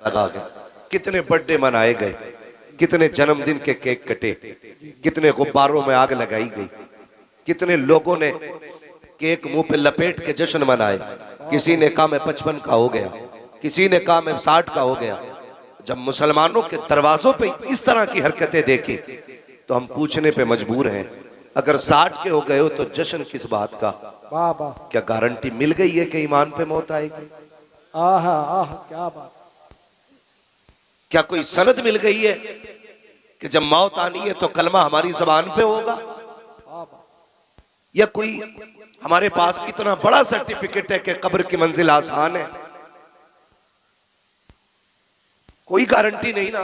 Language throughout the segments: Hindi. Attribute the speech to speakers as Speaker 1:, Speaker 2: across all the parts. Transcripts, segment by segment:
Speaker 1: लगा गए, कितने बर्थडे मनाए गए, कितने जन्मदिन के केक कटे, कितने गुब्बारों में आग लगाई गई, कितने लोगों ने केक मुंह पे लपेट के जश्न मनाए। किसी ने कहा मैं 55 का हो गया, किसी ने कहा मैं 60 का हो गया। जब मुसलमानों के दरवाजों पे इस तरह की हरकतें देखी तो हम पूछने पे मजबूर हैं, अगर 60 के हो गए हो तो जश्न किस बात का? क्या गारंटी मिल गई है कि ईमान पे मौत आएगी?
Speaker 2: क्या बात।
Speaker 1: क्या कोई सनद मिल गई है कि जब मौत आनी है तो कलमा हमारी जबान पे होगा? या कोई हमारे पास इतना बड़ा सर्टिफिकेट है कि कब्र की मंजिल आसान है? कोई गारंटी नहीं ना।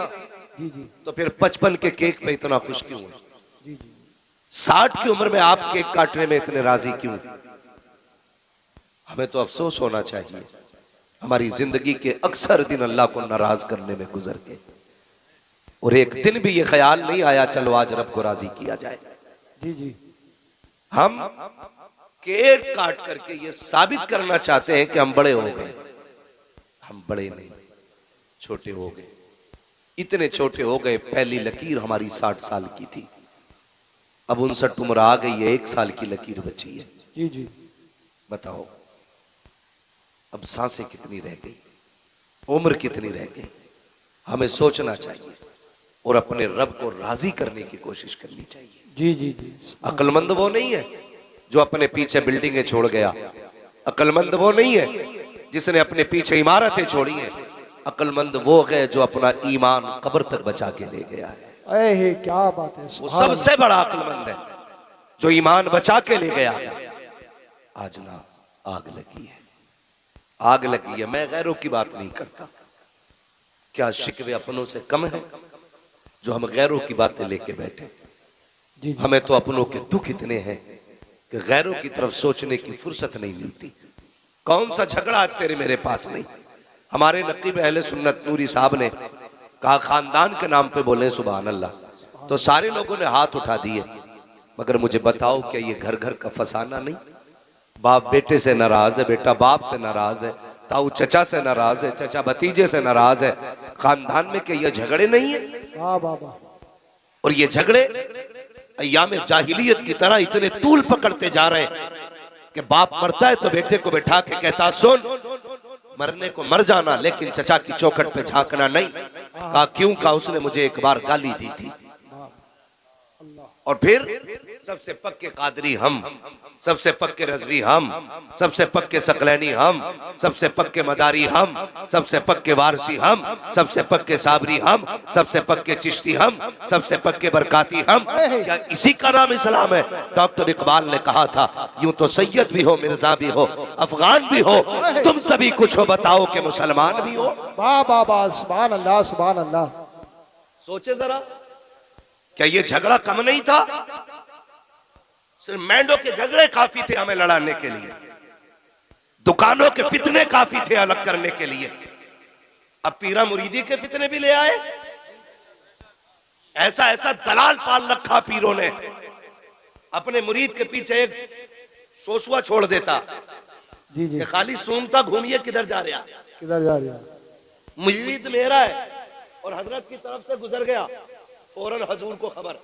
Speaker 2: जी जी।
Speaker 1: तो फिर 55 के केक पे इतना खुश क्यों है?
Speaker 2: जी जी।
Speaker 1: 60 की उम्र में आप केक काटने में इतने राजी क्यों? हमें तो अफसोस होना चाहिए, हमारी जिंदगी के अक्सर दिन अल्लाह को नाराज करने में गुजर गए और एक दिन भी ये ख्याल नहीं आया चलो आज रब को राजी किया जाए।
Speaker 2: जी जी।
Speaker 1: हम केक काट करके ये साबित करना चाहते हैं कि हम बड़े हो गए। हम बड़े नहीं, छोटे हो गए। इतने छोटे हो गए, पहली लकीर हमारी 60 साल की थी, अब 59 उम्र आ गई है, 1 साल की लकीर बची है।
Speaker 2: जी जी।
Speaker 1: बताओ अब सांसें कितनी रह गई, उम्र कितनी रह गई? हमें सोचना चाहिए और अपने रब को राजी करने की कोशिश करनी चाहिए।
Speaker 2: जी जी जी।
Speaker 1: अक्लमंद वो नहीं है जो अपने पीछे बिल्डिंगें छोड़ गया, अक्लमंद वो नहीं है जिसने अपने पीछे इमारतें छोड़ी हैं, अक्लमंद वो है जो अपना ईमान कब्र तक बचा के ले गया है।
Speaker 2: क्या बात है।
Speaker 1: वो सबसे बड़ा अक्लमंद है जो ईमान बचा के ले गया। आज ना आग लगी है, आग लगी है। मैं गैरों की बात नहीं करता, क्या शिकवे अपनों से कम है जो हम गैरों की बातें लेके बैठे?
Speaker 2: जी।
Speaker 1: हमें तो अपनों के दुख इतने हैं कि गैरों की तरफ सोचने की फुर्सत नहीं मिलती। कौन सा झगड़ा आज तेरे मेरे पास नहीं? हमारे नकीब अहले सुन्नत नूरी साहब ने कहा खानदान के नाम पे बोले सुभान अल्लाह, तो सारे लोगों ने हाथ उठा दिए। मगर मुझे बताओ क्या ये घर घर का फसाना नहीं? बाप बेटे से नाराज है, बेटा बाप से नाराज है, ताऊ चचा से नाराज है, चचा भतीजे से नाराज है। खानदान में क्या ये झगड़े नहीं है? और ये झगड़े अय्याम जाहिलियत की तरह इतने तूल पकड़ते जा रहे हैं कि बाप मरता है तो बेटे को बैठा के कहता सुन, मरने को मर जाना लेकिन चचा की चौखट पे झांकना नहीं। कहा क्यों? कहा उसने मुझे एक बार गाली दी थी। और फिर सबसे पक्के कादरी हम, सबसे पक्के रजवी हम, सबसे पक्के सकलैनी हम, सबसे पक्के मदारी हम, सबसे पक्के वारसी हम, सबसे पक्के साबरी हम, सबसे पक्के चिश्ती हम, सबसे पक्के बरकाती हम। क्या इसी का नाम इस्लाम है? डॉक्टर इकबाल ने कहा था यूं तो सैयद भी हो, मिर्जा भी हो, अफगान भी हो, तुम सभी कुछ हो, बताओ कि मुसलमान भी हो।
Speaker 2: सुभान अल्लाह, सुभान अल्लाह।
Speaker 1: सोचे जरा, क्या ये झगड़ा कम नहीं था? सिर्फ मैंडो के झगड़े काफी थे हमें लड़ाने के लिए, दुकानों के फितने काफी थे अलग करने के लिए। अब पीरा मुरीदी के फितने भी ले आए। ऐसा ऐसा दलाल पाल रखा पीरों ने, अपने मुरीद के पीछे एक सोसुआ छोड़ देता।
Speaker 2: जी जी।
Speaker 1: खाली सूंघता घूमिए किधर जा रहा,
Speaker 2: किधर जा रहा?
Speaker 1: मुरीद मेरा है और हजरत की तरफ से गुजर गया, फौरन हजूर को खबर।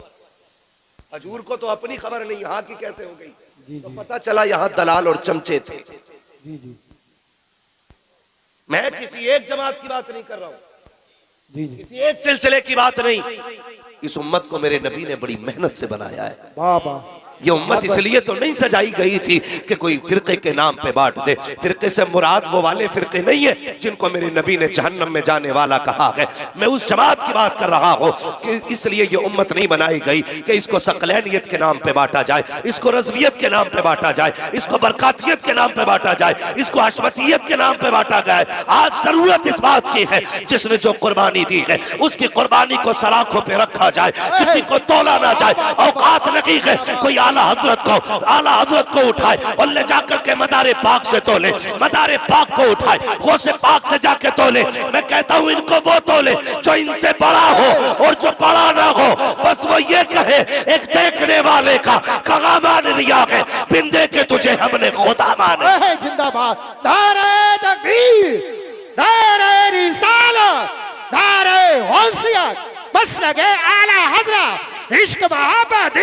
Speaker 1: हजूर को तो अपनी खबर नहीं, यहाँ की कैसे हो गई?
Speaker 2: जी
Speaker 1: तो
Speaker 2: जी।
Speaker 1: पता चला यहाँ दलाल और चमचे थे।
Speaker 2: जी जी।
Speaker 1: मैं किसी एक जमात की बात नहीं कर रहा हूँ,
Speaker 2: जी जी।
Speaker 1: किसी एक सिलसिले की बात नहीं। इस उम्मत को मेरे नबी ने बड़ी मेहनत से बनाया है।
Speaker 2: वाह।
Speaker 1: ये उम्मत इसलिए तो नहीं सजाई गई थी कि कोई फिरके के नाम पे बांट दे। फिरके से मुराद वो वाले फिरके नहीं है जिनको मेरे नबी ने जहन्नम में जाने वाला कहा है। मैं उस जमात की बात कर रहा हूँ कि इसलिए ये उम्मत नहीं बनाई गई कि इसको सकलैनियत के नाम पे बांटा जाए, इसको रज़वियत के नाम पे बांटा जाए, इसको बरकातियत के नाम पे बांटा जाए, इसको हशमतियत के नाम पे बांटा गया। आज जरूरत इस बात की है जिसने जो कुर्बानी दी है उसकी कुर्बानी को सलाखों पे रखा जाए, किसी को तोला ना जाए। औकात नहीं है कोई आला हजरत को उठाए और ले जाकर के मदारे पाक से तोले, मदारे पाक को उठाए गौसे पाक से जाके तोले। मैं कहता हूँ इनको वो तोले जो इनसे बड़ा हो और जो बड़ा ना हो, बस वो ये कहे एक देखने वाले का कहा मान लिया है, बिन देखे तुझे हमने खुदा माने।
Speaker 2: जिंदाबाद, नारे तकबीर, नारे रिसालत,
Speaker 3: गौसियत मसलके आला हजरा, इश्क मोहब्बत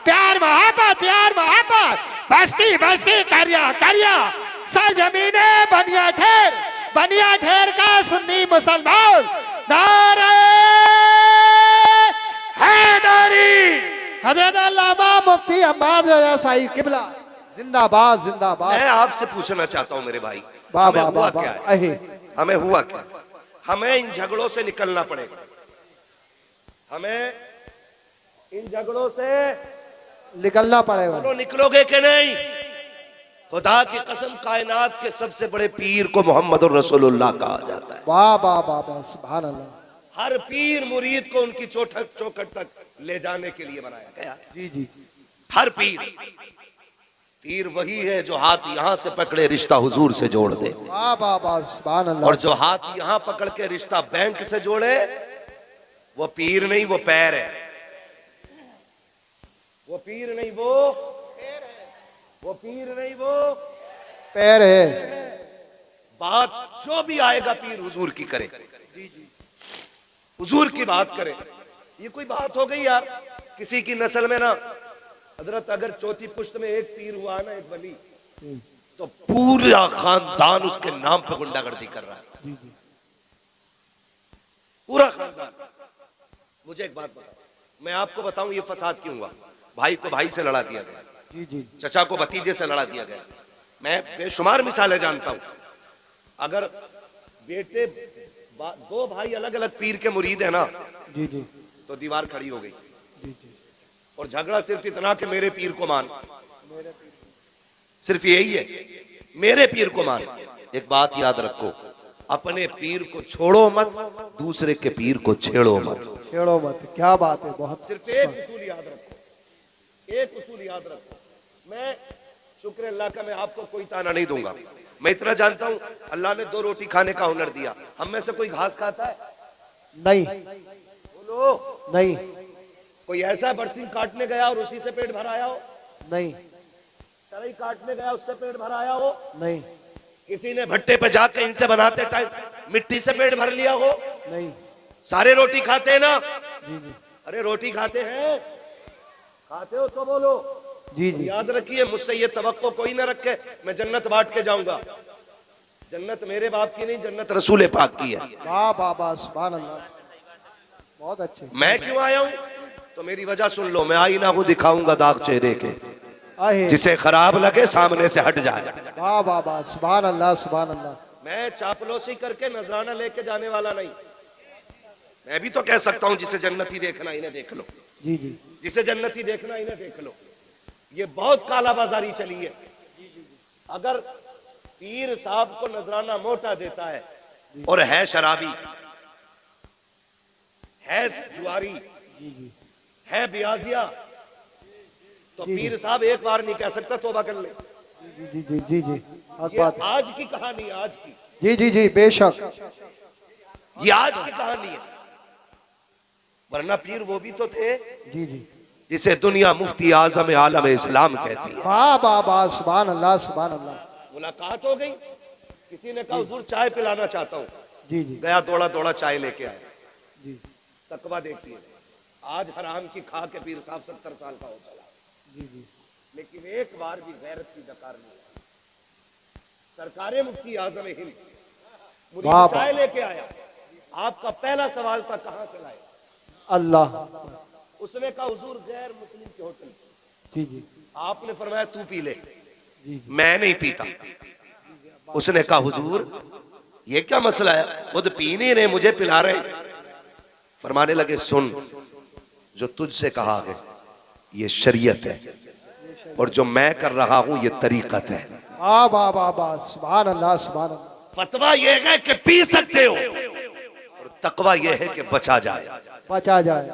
Speaker 3: प्यार मोहब्बत बस्ती बस्ती करिया सरजमीने बनिया ठेर का सुन्नी मुसलमान नारे हैदरी। हजरत अल्लामा मुफ्ती अहमद रजा साहिब किबला जिंदाबाद जिंदाबाद।
Speaker 1: मैं आपसे पूछना चाहता हूं मेरे भाई,
Speaker 2: वाह
Speaker 1: हमें
Speaker 2: वाह
Speaker 1: हुआ
Speaker 2: वाह
Speaker 1: क्या
Speaker 2: वाह।
Speaker 1: है?
Speaker 2: अहे
Speaker 1: हमें हुआ क्या? हमें इन झगड़ों से निकलना पड़ेगा। हमें इन झगड़ों से
Speaker 2: निकलना पड़ेगा।
Speaker 1: बोलो, निकलोगे कि नहीं? खुदा की कसम, कायनात के सबसे बड़े पीर को मोहम्मद रसूलुल्लाह कहा जाता है।
Speaker 2: वाह वाह वाह वाह सुभान अल्लाह।
Speaker 1: हर पीर मुरीद को उनकी चौखट तक ले जाने के लिए बनाया गया।
Speaker 2: जी जी
Speaker 1: हर पीर वही है जो हाथ यहां से पकड़े रिश्ता हुजूर से जोड़ दे,
Speaker 2: वाह वाह वाह सुभान अल्लाह।
Speaker 1: और जो हाथ यहां पकड़ के रिश्ता बैंक से जोड़े वो पीर नहीं, वो पैर है। वो पीर नहीं, वो पीर नहीं, वो
Speaker 2: पैर है।
Speaker 1: बात जो भी आएगा पीर हुजूर की करे, हुजूर की बात करे। ये कोई बात हो गई यार? किसी की नस्ल में ना हजरत अगर चौथी पुश्त में एक पीर हुआ ना, एक वली, तो पूरा खानदान उसके नाम पे गुंडागर्दी कर रहा है। पूरा खानदान। मुझे एक बात बताओ, मैं आपको बताऊं ये फसाद क्यों हुआ? भाई को भाई से लड़ा दिया गया,
Speaker 2: जी जी
Speaker 1: चचा को भतीजे से लड़ा दिया गया। मैं बेशुमार मिसालें जानता हूं। अगर बेटे दो भाई अलग अलग पीर के मुरीद है ना,
Speaker 2: जी जी
Speaker 1: तो दीवार खड़ी हो गई।
Speaker 2: जी जी
Speaker 1: और झगड़ा सिर्फ इतना कि मेरे पीर को मान, सिर्फ यही है, मेरे पीर को मान। एक बात याद रखो, अपने पीर को छोड़ो मत, दूसरे के पीर को छेड़ो मत।
Speaker 2: छेड़ो मत। क्या बात है, बहुत
Speaker 1: सिर्फ एक उसूल याद रखो, एक उसूल याद रखो। मैं शुक्र अल्लाह का, मैं आपको कोई ताना नहीं दूंगा। मैं इतना जानता हूं, अल्लाह ने 2 रोटी खाने का हुनर दिया। हम में से कोई घास खाता है?
Speaker 2: नहीं
Speaker 1: बोलो।
Speaker 2: नहीं
Speaker 1: कोई ऐसा बरसिंग काटने गया और उसी से पेट भर आया हो?
Speaker 2: नहीं
Speaker 1: तराई काटने गया, उससे पेट भर आया हो?
Speaker 2: नहीं
Speaker 1: किसी ने भट्टे पे जाकर ईंटें बनाते टाइम मिट्टी से पेट भर लिया हो?
Speaker 2: नहीं।
Speaker 1: सारे रोटी खाते हैं ना?
Speaker 2: जी जी
Speaker 1: अरे रोटी खाते हैं, खाते हो तो बोलो।
Speaker 2: जी जी
Speaker 1: याद रखिए, मुझसे ये तवक्को कोई ना रखे मैं जन्नत बांट के जाऊंगा। जन्नत मेरे बाप की नहीं, जन्नत रसूल पाक की है।
Speaker 2: वाह वाह वाह सुभान अल्लाह। बहुत अच्छे।
Speaker 1: मैं क्यों आया हूं तो मेरी वजह सुन लो। मैं आईना को दिखाऊंगा दाग चेहरे के,
Speaker 2: आहे
Speaker 1: जिसे खराब लगे सामने से हट जाए।
Speaker 2: वाह वाह वाह सुभान अल्लाह सुभान अल्लाह।
Speaker 1: मैं चापलूसी करके नजराना लेके जाने वाला नहीं। मैं भी तो कह सकता हूं जिसे जन्नती देखना इन्हें देख लो,
Speaker 2: जी जी
Speaker 1: जिसे जन्नती देखना इन्हें देख लो। ये बहुत काला बाजारी चली है। अगर पीर साहब को नजराना मोटा देता है और है शराबी, है जुआरी,
Speaker 2: जी जी
Speaker 1: है बियाजिया, तो पीर साहब एक बार नहीं कह सकता तौबा कर ले।
Speaker 2: जी जी जी जी जी
Speaker 1: ये
Speaker 2: बात है।
Speaker 1: आज की कहानी है, आज की,
Speaker 2: जी जी जी बेशक।
Speaker 1: ये आज की कहानी है। वरना पीर वो भी तो थे
Speaker 2: जी जी
Speaker 1: जिसे दुनिया मुफ्ती आजम आलम इस्लाम कहती है।
Speaker 2: वाह वाह वाह सुभान अल्लाह सुभान अल्लाह।
Speaker 1: मुलाकात हो गई, किसी ने कहा हुजूर चाय पिलाना चाहता हूँ।
Speaker 2: जी जी
Speaker 1: गया, दौड़ा दौड़ा चाय लेके आया।
Speaker 2: जी
Speaker 1: तकवा देखिए, आज हराम की खा के पीर साहब 70 साल का हो चला,
Speaker 2: जी जी
Speaker 1: लेकिन एक बार भी गैरत की दकार नहीं। सरकारे मुफ्ती आजम हिंद मुरीद
Speaker 2: वाह,
Speaker 1: चाय लेके आया। आपका पहला सवाल था कहां से लाए?
Speaker 2: अल्लाह।
Speaker 1: उसने कहा हुजूर गैर मुस्लिम के होटल।
Speaker 2: जी जी
Speaker 1: आपने फरमाया तू पी ले।
Speaker 2: जी जी
Speaker 1: मैं नहीं पीता। उसने कहा हुजूर ये क्या मसला है, खुद पी नहीं रहे, मुझे पिला रहे। फरमाने लगे सुन, जो तुझसे कहा है ये शरीयत है, और जो मैं कर रहा हूं ये तरीकत है।
Speaker 2: वाह वाह वाह वाह सुभान अल्लाह सुभान अल्लाह।
Speaker 1: फतवा ये है कि पी सकते हो, और तकवा ये है कि बचा जाए,
Speaker 2: बचा जाए।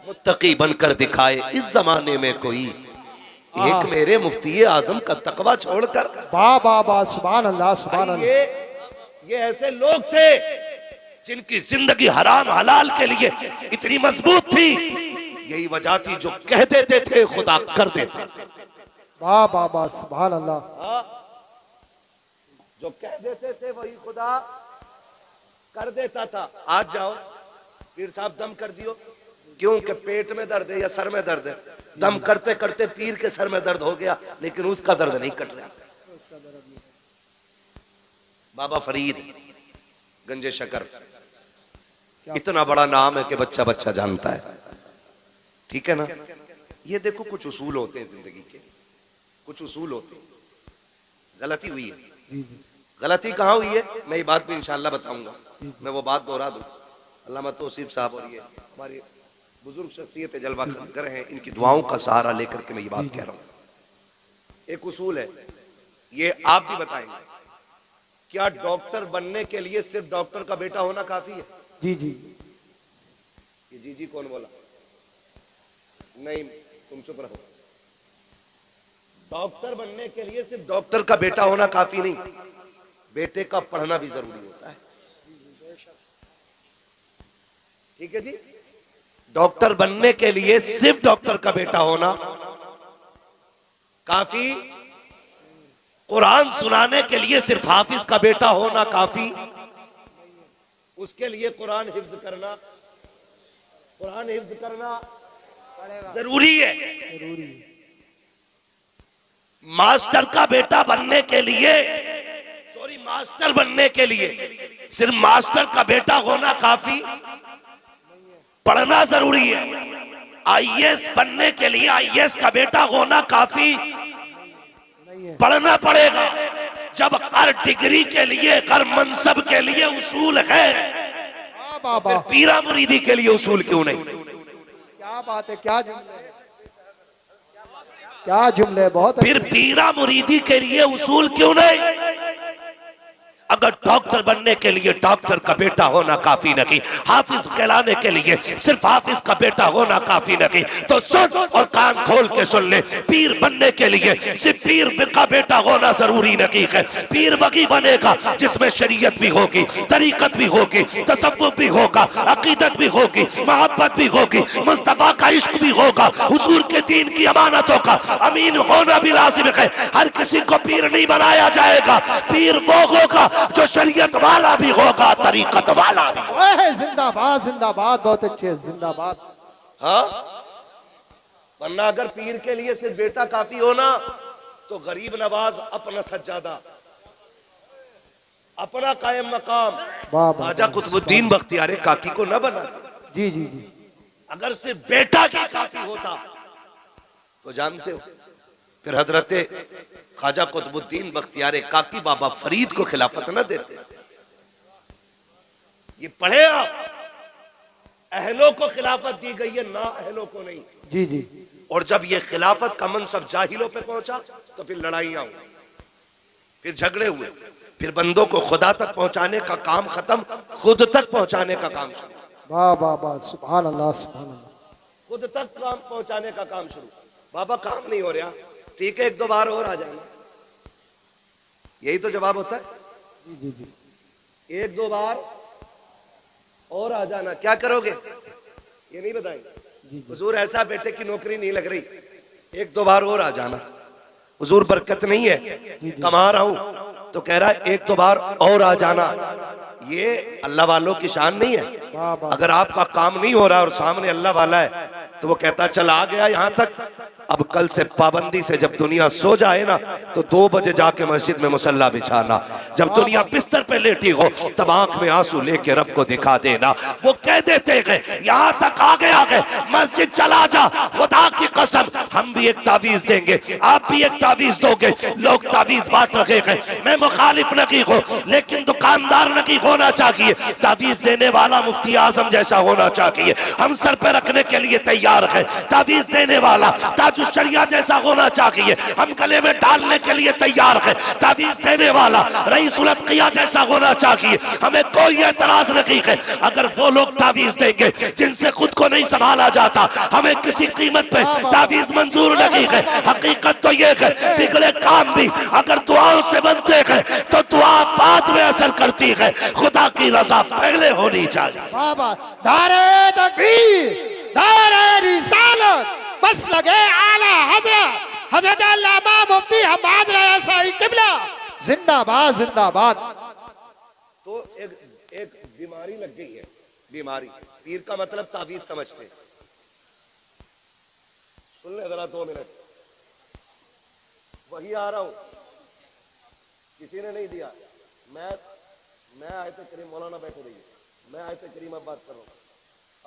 Speaker 1: मुत्तकी बनकर दिखाए इस जमाने में कोई। एक मेरे मुफ्ती आजम का तकवा छोड़कर
Speaker 2: वाह वाह वाह सुभान अल्लाह सुभान अल्लाह।
Speaker 1: ये ऐसे लोग थे जिनकी जिंदगी हराम हलाल के लिए इतनी मजबूत थी। यही वजह थी जो कह देते थे खुदा कर देते थे।
Speaker 2: वाह वाह वाह सुभान अल्लाह।
Speaker 1: जो कह देते थे वही खुदा कर देता था। आज जाओ पीर साहब दम कर दियो, क्यों कि पेट में दर्द है या सर में दर्द है। दम करते करते पीर के सर में दर्द हो गया, लेकिन उसका दर्द नहीं कट रहा। बाबा फरीद गंजे शकर, इतना बड़ा नाम है कि बच्चा बच्चा जानता है, ठीक है ना। ये देखो कुछ उसूल होते हैं जिंदगी के, कुछ उसूल होते हैं। गलती हुई है, गलती कहाँ हुई है मैं ये बात भी इंशाल्लाह बताऊंगा। मैं वो बात दोहरा दूं, अल्लामा तौसीफ साहब और ये हमारी बुजुर्ग शख्सियत जलवा कर हैं, इनकी दुआओं का सहारा लेकर के मैं ये बात कह रहा हूं। एक उसूल है, ये आप भी बताएंगे, क्या डॉक्टर बनने के लिए सिर्फ डॉक्टर का बेटा होना काफी है?
Speaker 2: जी जी
Speaker 1: ये जी कौन बोला? नहीं, तुम चुप रहो। डॉक्टर बनने के लिए सिर्फ डॉक्टर का बेटा होना काफी नहीं, बेटे का पढ़ना भी जरूरी होता है, ठीक है जी। डॉक्टर बनने के लिए सिर्फ डॉक्टर का बेटा होना काफी, कुरान सुनाने के लिए सिर्फ हाफिज का बेटा होना काफी, उसके लिए कुरान हिफ्ज करना, कुरान हिफ्ज करना जरूरी है। मास्टर का बेटा बनने के लिए, सॉरी मास्टर बनने के लिए सिर्फ मास्टर का बेटा होना काफी, पढ़ना जरूरी है। आईएएस बनने के लिए आईएएस का बेटा होना काफी, पढ़ना पड़ेगा। जब हर डिग्री के लिए, हर मनसब के लिए उसूल है, फिर पीरा मुरीदी के लिए उसूल क्यों नहीं?
Speaker 2: क्या बात है, क्या जुमले, क्या जुमले, बहुत
Speaker 1: फिर पीरा मुरीदी के लिए उसूल क्यों नहीं? अगर डॉक्टर बनने के लिए डॉक्टर का बेटा होना काफी नहीं, हाफिज कहलाने के लिए सिर्फ हाफिज का बेटा होना काफी नहीं, तो सुन और कान खोल के सुन ले, पीर बनने के लिए सिर्फ पीर का बेटा होना जरूरी नहीं है। पीर वही बनेगा जिसमें शरीयत भी होगी, तरीकत भी होगी, तसव्वुफ भी होगा, अकीदत भी होगी, मोहब्बत भी होगी, मुस्तफा का इश्क भी होगा, हुजूर के दीन की अमानतों का अमीन होना भी लाजिम है। हर किसी को पीर नहीं बनाया जाएगा, पीर वो होगा जो शरीयत वाला भी होगा, तरीकत वाला भी।
Speaker 2: जिंदाबाद जिंदाबाद, बहुत अच्छे, जिंदाबाद।
Speaker 1: हाँ, वरना अगर पीर के लिए सिर्फ बेटा काफी होना तो गरीब नवाज अपना सज्जादा, अपना कायम मकाम ख्वाजा कुतुबुद्दीन बख्तियार काकी को न बना।
Speaker 2: जी जी जी,
Speaker 1: अगर सिर्फ बेटा की काफी होता तो जानते हो फिर हजरते ख्वाजा कुतुबुद्दीन बख्तियार काकी बाबा फरीद को खिलाफत न देते। ये पढ़े आप, अहलों को खिलाफत दी गई है, ना अहलों को नहीं।
Speaker 2: जी जी,
Speaker 1: और जब ये खिलाफत का मनसब जाहिलों पे पहुंचा तो फिर लड़ाइयां हुई, फिर झगड़े हुए, फिर बंदों को खुदा तक पहुंचाने का काम खत्म, खुद तक पहुंचाने का काम शुरू।
Speaker 2: वाह वाह वाह, सुभान अल्लाह सुभान अल्लाह।
Speaker 1: खुद तक काम पहुंचाने का काम शुरू। बाबा काम नहीं हो रहा, ठीक है, एक दो बार और आ जाना, यही तो जवाब होता है।
Speaker 2: जी जी जी,
Speaker 1: एक दो बार और आ जाना, क्या करोगे ये नहीं बताएंगे। हुजूर ऐसा बेटे की नौकरी नहीं लग रही, एक दो बार और आ जाना। हुजूर बरकत नहीं है, कमा रहा हूं, तो कह रहा है एक दो बार और आ जाना। ये अल्लाह वालों की शान नहीं है। अगर आपका काम नहीं हो रहा और सामने अल्लाह वाला है तो वो कहता चल आ गया यहां तक, अब कल से पाबंदी से जब दुनिया सो जाए ना तो 2 बजे जाके मस्जिद में मुसल्ला बिछाना। जब दुनिया बिस्तर पे लेटी हो तब आंख में आंसू लेके रब को दिखा देना। वो कह देते हैं यहाँ तक आ गए मस्जिद चला जा, खुदा की कसम हम भी एक तावीज देंगे, आप भी एक तावीज दोगे। लोग तावीज बांट रहे हैं, मैं मुखालिफ नहीं हूँ, लेकिन दुकानदार नहीं होना चाहिए, तावीज देने वाला मुफ्ती आजम जैसा होना चाहिए। हम सर पे रखने के लिए तैयार है, तावीज देने वाला ताजुल शरिया जैसा होना चाहिए, हम गले में डालने के लिए तैयार है। तावीज देने वाला रईसुल अत्किया जैसा होना चाहिए, हमें कोई एतराज नहीं है। अगर वो लोग तावीज देंगे जिनसे खुद को नहीं संभाला जाता, हमें किसी कीमत पे तावीज मंजूर नहीं है। हकीकत तो ये है बिगड़े काम भी अगर दुआओं से बनते हैं तो दुआ बाद में असर करती है, खुदा की रजा पहले होनी चाहिए।
Speaker 2: बाबा नारे तकबीर, नारे रिसालत, बस लगे आला हजरत हजरत अल्लामा मुफ्ती हम्माद रज़ा साहिब किबला, जिंदाबाद जिंदाबाद।
Speaker 1: तो एक बीमारी लग गई है, बीमारी। पीर का मतलब ताबीज समझते। सुन ले जरा 2 मिनट, वही आ रहा हूं, किसी ने नहीं दिया। मैं आयत करीम, मौलाना बैठे रहिए, मैं आयत करीम अब बात कर रहा हूं,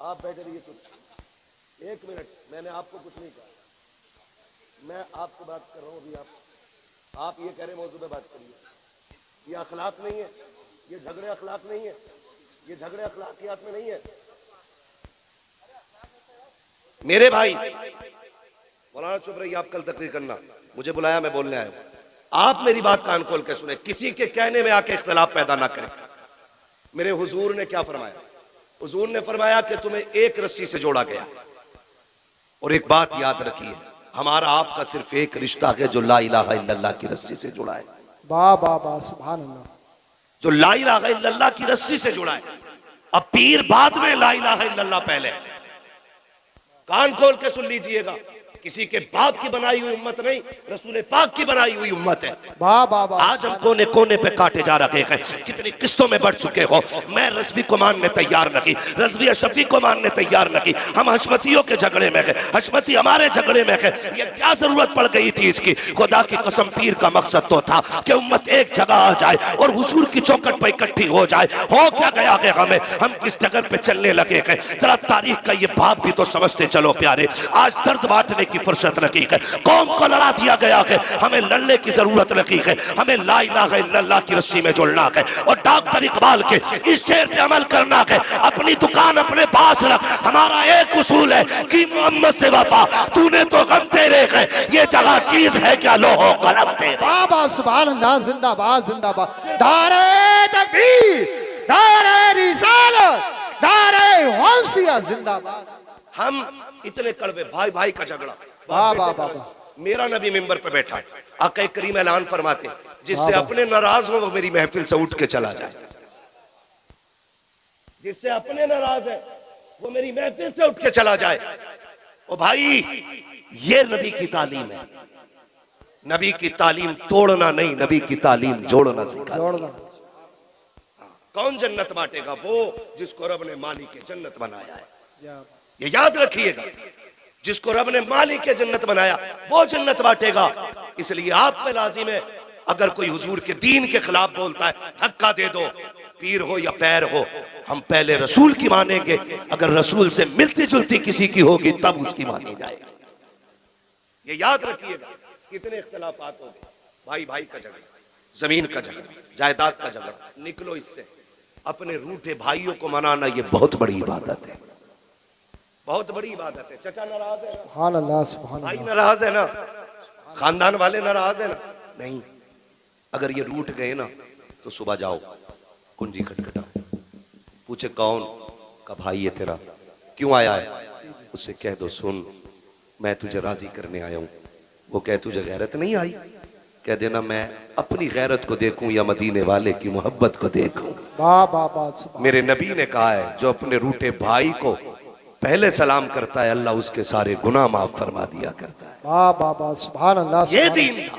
Speaker 1: आप बैठे रहिए चुप। 1 मिनट, मैंने आपको कुछ नहीं कहा, मैं आपसे बात कर रहा हूं। अभी आप ये कह रहे मौजूद पे बात करिए। ये अखलाक नहीं है, ये झगड़े अखलाक नहीं है, ये झगड़े अखलाकियात में नहीं है। मेरे भाई मौलाना चुप रहिए, आप कल तकरीर करना, मुझे बुलाया, मैं बोलने आया। आप मेरी बात कान खोल के सुने, किसी के कहने में आके इख्तिलाफ पैदा ना करें। मेरे हुजूर ने क्या फरमाया? हुजूर ने फरमाया कि तुम्हें एक रस्सी से जोड़ा गया। और एक बात याद रखिए, हमारा आपका सिर्फ एक रिश्ता है जो ला इलाहा इल्लल्लाह की रस्सी से जुड़ा है।
Speaker 3: वाह वाह वाह, सुभान अल्लाह।
Speaker 1: जो ला इलाहा इल्लल्लाह की रस्सी से जुड़ा है। अब पीर बाद में, ला इलाहा इल्लल्लाह पहले। कान खोल के सुन लीजिएगा, किसी के बाप की बनाई हुई उम्मत नहीं, रसूल पाक की बनाई हुई उम्मत है।
Speaker 3: वाह वाह वाह।
Speaker 1: आज हम कोने कोने पे काटे जा रहे हैं, कितनी किस्तों में बढ़ चुके हो। मैं रज़वी को मानने तैयार न की, रज़वी अशरफी को मानने तैयार न की। हम हशमतियों के झगड़े में गए, हशमती हमारे झगड़े में गए। ये क्या जरूरत पड़ गई थी इसकी? खुदा की कसम, पीर का मकसद तो था कि उम्मत एक जगह आ जाए और हुजूर की चौखट पर इकट्ठी हो जाए। हो क्या गया कि हम किस जगह पे चलने लगे गए? जरा तारीख का ये भाव भी तो समझते चलो प्यारे। आज दर्द बांटने की फुर्सत नहीं है, कौम को लड़ा दिया गया है, हमें लड़ने की जरूरत नहीं है। हमें ला इलाहा इल्लल्लाह की रस्सी में जुड़ना है और डॉक्टर इकबाल के इस शेर पे अमल करना है। अपनी दुकान अपने पास रख, हमारा एक उसूल है कि मोहम्मद से वफा, तूने तो गम तेरे है, ये जगह चीज है क्या लोहो कलम तेरे।
Speaker 3: वाह वाह, सुभान अल्लाह, जिंदाबाद जिंदाबाद। नारे तकबीर, नारे रिसालत, नारे गौसिया, जिंदाबाद।
Speaker 1: हम इतने कड़वे, भाई भाई का झगड़ा।
Speaker 3: वाह वाह वाह वाह।
Speaker 1: मेरा नबी मिंबर पे बैठा है, आका करीम ऐलान फरमाते, जिससे अपने नाराज हो वो मेरी महफिल से उठ के चला जाए। जिससे अपने नाराज है वो मेरी महफिल से उठ के चला जाए। ओ भाई, ये नबी की तालीम है। नबी की तालीम तोड़ना नहीं, नबी की तालीम जोड़ना सिखाती है। कौन जन्नत बांटेगा? वो जिसको रब ने मालिक के जन्नत बनाया है। ये याद रखिएगा, जिसको रब ने मालिक के जन्नत बनाया वो जन्नत बांटेगा। इसलिए आप पे लाजिम है, अगर कोई हुजूर के दीन के खिलाफ बोलता है, धक्का दे दो, पीर हो या पैर हो। हम पहले रसूल की मानेंगे, अगर रसूल से मिलती जुलती किसी की होगी तब उसकी मानी जाएगी। ये याद रखिएगा। कितने इख्तिलाफात हो गए, भाई भाई का झगड़ा, जमीन का झगड़ा, जायदाद का झगड़ा, निकलो इससे। अपने रूठे भाइयों को मनाना ये बहुत बड़ी इबादत है, बहुत बड़ी इबादत है। चचा नाराज है ना,
Speaker 3: सुभान अल्लाह, सुभान
Speaker 1: भाई
Speaker 3: अल्लाह।
Speaker 1: नाराज है ना, खानदान वाले नाराज है ना, नहीं। अगर ये रूठ गए ना तो सुबह जाओ, कुंजी खटखटाओ, पूछे कौन का भाई है तेरा, क्यों आया है? उससे कह दो, सुन मैं तुझे राजी करने आया हूं। वो कह तुझे गैरत नहीं आई, कह देना मैं अपनी गैरत को देखूं या मदीने वाले की मोहब्बत को देखूं।
Speaker 3: वाह वाह वाह, सुभान।
Speaker 1: मेरे नबी ने कहा है, जो अपने रूठे भाई को पहले सलाम करता है, अल्लाह उसके सारे गुनाह माफ फरमा दिया करता है।
Speaker 3: वाह वाह वाह, सुभान अल्लाह।
Speaker 1: ये दीन था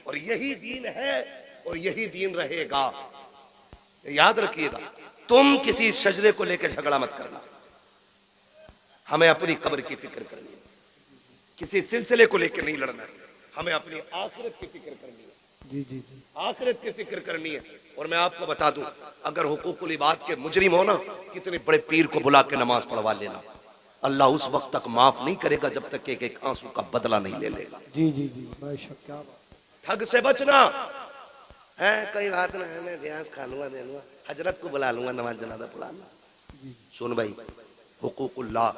Speaker 1: और यही दीन है और यही दीन रहेगा। याद रखिएगा, तुम किसी शजरे को लेकर झगड़ा मत करना। हमें अपनी कब्र की फिक्र करनी है, किसी सिलसिले को लेकर नहीं लड़ना है। हमें अपनी आखिरत की फिक्र करनी है,
Speaker 3: जी जी जी।
Speaker 1: आखिरत की फिक्र करनी है। और मैं आपको बता दूं, अगर हुकूकुल इबाद के मुजरिम हो ना, कितने बड़े पीर को बुला के नमाज पढ़वा लेना, अल्लाह उस वक्त तक माफ नहीं करेगा जब तक एक एक आंसू का बदला नहीं ले लेगा।
Speaker 3: जी जी जी, बेशक, क्या बात।
Speaker 1: ठग से बचना है, कोई बात ना है, मैं ब्याज खा लूंगा, दे लूंगा, हजरत को बुला लूंगा, नमाज जनाजा पढ़ाना। सुन भाई, हुकूकुल्लाह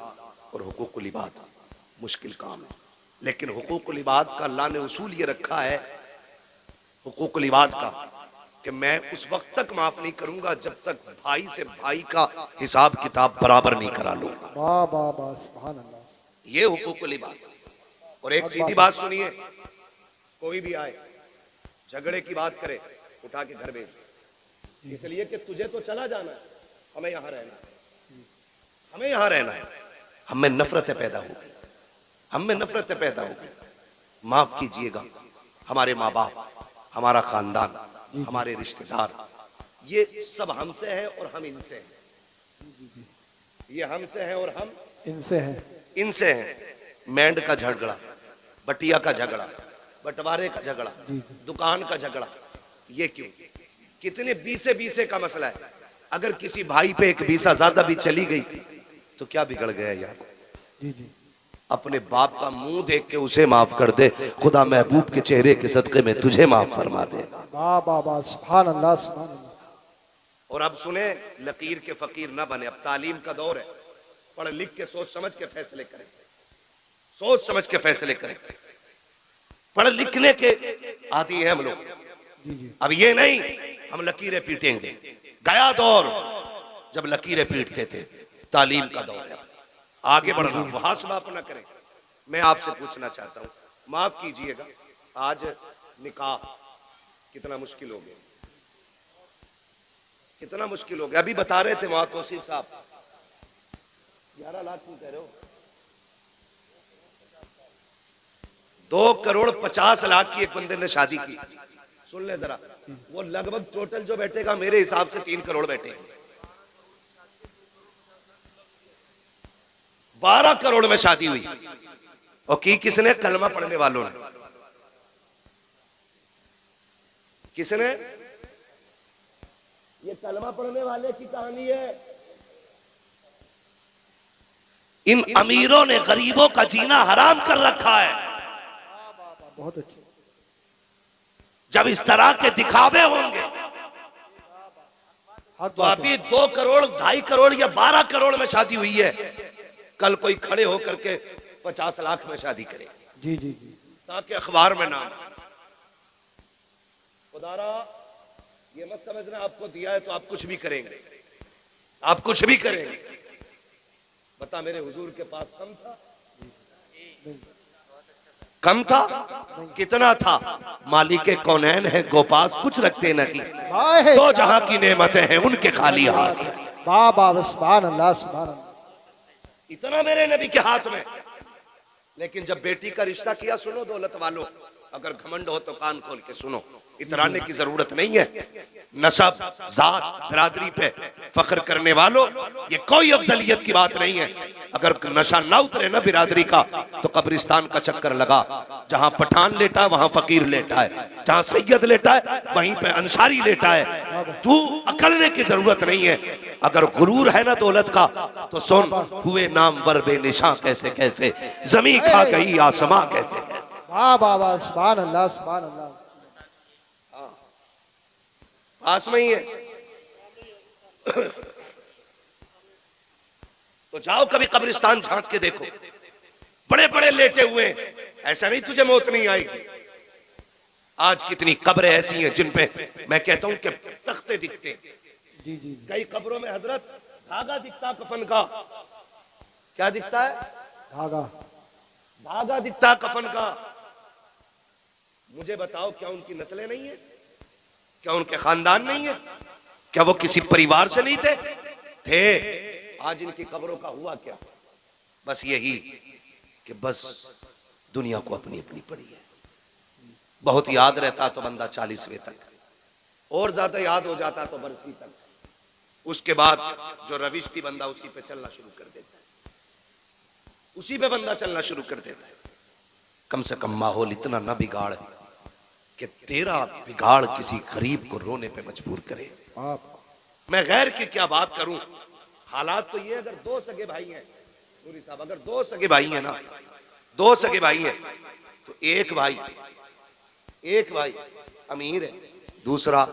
Speaker 1: और हुकूकुल इबाद मुश्किल काम है, लेकिन हुकूकुल इबाद का अल्लाह ने उसूल ये रखा है, हुकूकुल इबाद का, कि मैं उस वक्त तक माफ नहीं करूंगा जब तक भाई से भाई का हिसाब किताब बराबर नहीं करा लूंगा।
Speaker 3: वाह वाह वाह, सुभान अल्लाह।
Speaker 1: ये हुकूकुल इबाद। और एक सीधी बात सुनिए, कोई भी आए झगड़े की बात करे, उठा के घर भेज, इसलिए कि तुझे तो चला जाना है, हमें यहां रहना है, हमें यहां रहना है। हमें नफरतें पैदा हो गई, हमें नफरतें पैदा हो गई। माफ कीजिएगा, हमारे माँ बाप, हमारा खानदान, हमारे रिश्तेदार, ये सब हमसे हैं और हम इनसे हैं। ये हमसे हैं और हम
Speaker 3: इनसे हैं।
Speaker 1: इनसे हैं। मैंड का झगड़ा, बटिया का झगड़ा, बंटवारे का झगड़ा, दुकान का झगड़ा, ये क्यों? कितने बीसे बीसे का मसला है। अगर किसी भाई पे एक बीसा ज्यादा भी चली गई तो क्या बिगड़ गया यार?
Speaker 3: जी जी।
Speaker 1: अपने बाप का मुंह देख के उसे माफ कर दे, खुदा महबूब के चेहरे के सदके में तुझे माफ फरमा दे।
Speaker 3: वाह वाह वाह, सुभान अल्लाह सुभान अल्लाह।
Speaker 1: और अब सुने, लकीर के फकीर ना बने। अब तालीम का दौर है, पढ़ लिख के सोच समझ के फैसले करें, सोच समझ के फैसले करें। पढ़ लिखने के आती है हम लोग।
Speaker 3: जी जी।
Speaker 1: अब ये नहीं हम लकीरें पीटेंगे। गया दौर जब लकीरें पीटते थे, तालीम का दौर है। आगे बढ़ना, मुहासबा अपना करें। मैं आपसे पूछना चाहता हूं, माफ कीजिएगा, आज निकाह कितना मुश्किल हो गया, कितना मुश्किल हो गया। अभी बता रहे थे वहां तौसीफ साहब, 11 लाख क्यों कह रहे हो? 2,50,00,000 की एक बंदे ने शादी की। सुन ले जरा, वो लगभग टोटल जो बैठेगा मेरे हिसाब से 3 करोड़ बैठेंगे। 12 करोड़ में शादी हुई। और की किसने? कलमा पढ़ने वालों ने। किसने? ये कलमा पढ़ने वाले की कहानी है। इन अमीरों ने गरीबों का जीना हराम कर रखा है।
Speaker 3: बहुत अच्छे।
Speaker 1: जब इस तरह के दिखावे होंगे तो अभी 2 करोड़, 2.5 करोड़ या 12 करोड़ में शादी हुई है, कल कोई खड़े होकर के 50 लाख में शादी करे।
Speaker 3: जी जी जी।
Speaker 1: ताकि अखबार में नाम। खुदारा ये मत समझना आपको दिया है तो आप कुछ भी करेंगे, आप कुछ भी करेंगे। बता, मेरे हुजूर के पास कम था? कम था? कितना था? मालिके कौनैन है गोपास, कुछ रखते न की। तो जहां की नेमतें हैं उनके खाली हाथ।
Speaker 3: वाह वाह, सुभान अल्लाह सुभान अल्लाह।
Speaker 1: इतना मेरे नबी के हाथ में। लेकिन जब बेटी का रिश्ता किया, सुनो दौलत वालों, अगर घमंड हो तो कान खोल के सुनो, इतराने की जरूरत नहीं है। नसब, जात, बिरादरी पे फख्र करने वालों, ये कोई अफजलियत की बात नहीं है। अगर नशा ना उतरे ना बिरादरी का तो कब्रिस्तान का चक्कर लगा। जहां पठान लेटा है वहां फकीर लेटा है, जहां सैयद लेटा है वहीं पे अंसारी लेटा है। तू अकलने की जरूरत नहीं है। अगर गुरूर है ना दौलत का तो सुन, हुए नामवर बेनिशां कैसे कैसे, जमी खा गई आसमां कैसे कैसे।
Speaker 3: वाह वाह वाह, सुभान अल्लाह सुभान अल्लाह।
Speaker 1: पास में ही है तो जाओ कभी कब्रिस्तान झांक के देखो, बड़े बड़े लेटे हुए। ऐसा नहीं तुझे मौत नहीं आएगी। आज कितनी कब्रें ऐसी हैं जिन पे मैं कहता हूं कि तख्ते दिखते।
Speaker 3: जी जी।
Speaker 1: कई कब्रों में हजरत धागा दिखता कफन का। क्या दिखता है?
Speaker 3: धागा।
Speaker 1: धागा दिखता कफन का। मुझे बताओ, क्या उनकी नस्लें नहीं है? क्या उनके खानदान नहीं है? क्या वो किसी परिवार से नहीं थे? आज इनकी कब्रों का हुआ क्या? बस यही कि बस दुनिया को अपनी अपनी पड़ी है। बहुत याद रहता तो बंदा 40वें तक, और ज्यादा याद हो जाता तो बरसी तक। उसके बाद जो रविश थी बंदा उसी पे चलना शुरू कर देता है, उसी पे बंदा चलना शुरू कर देता है। कम से कम माहौल इतना ना बिगाड़ कि तेरा बिगाड़ किसी गरीब को रोने पे मजबूर करे। मैं गैर की क्या बात करूं। हालात तो ये, अगर 2 सगे भाई हैं नूरी साहब, अगर 2 सगे भाई हैं ना, 2 सगे भाई हैं तो एक भाई अमीर है, दूसरा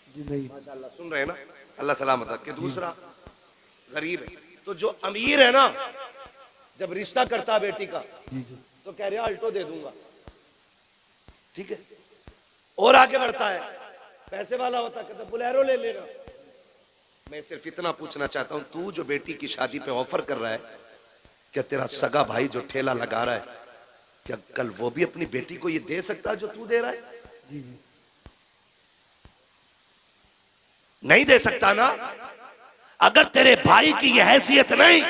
Speaker 3: जी नहीं।
Speaker 1: माशाल्लाह सुन रहे हैं ना, अल्लाह सलामत रखे, दूसरा गरीब है। तो जो अमीर है ना, जब रिश्ता करता बेटी का तो कह रहा अल्टो दे दूंगा, ठीक है। और आगे बढ़ता है, पैसे वाला होता कहता बुलेरो ले लेना। मैं सिर्फ इतना पूछना चाहता हूं, तू जो बेटी की शादी पे ऑफर कर रहा है, क्या तेरा सगा भाई जो ठेला लगा रहा है, क्या कल वो भी अपनी बेटी को ये दे सकता है जो तू दे रहा है?
Speaker 3: जी जी।
Speaker 1: नहीं दे सकता ना। अगर तेरे भाई की यह हैसियत नहीं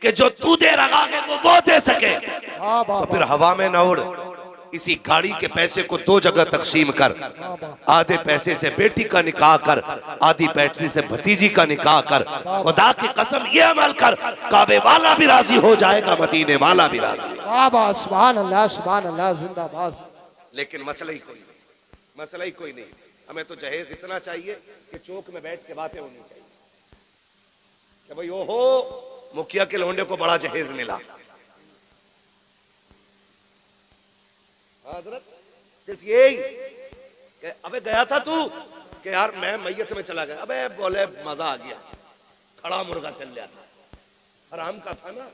Speaker 1: कि जो तू दे रहा है वो दे सके, तो फिर हवा में न उड़, इसी गाड़ी के पैसे को 2 जगह तकसीम कर, आधे पैसे से बेटी का निकाह कर, आधी पैसे से भतीजी का निकाह कर। खुदा की कसम ये अमल कर, काबे वाला भी राजी हो जाएगा, मदीने वाला भी राजी।
Speaker 3: वाह वाह, सुभान अल्लाह, सुभान अल्लाह, जिंदाबाद।
Speaker 1: लेकिन मसला ही कोई नहीं, मसला ही कोई नहीं। हमें तो जहेज इतना चाहिए कि चौक में बैठ के बातें होनी चाहिए कि भाई ओहो मुखिया के लौंडे को बड़ा जहेज मिला। हजरत सिर्फ यही कि अबे गया था तू कि यार मैं मैयत में चला गया, अबे बोले मजा आ गया, खड़ा मुर्गा चल गया था, हराम का था ना,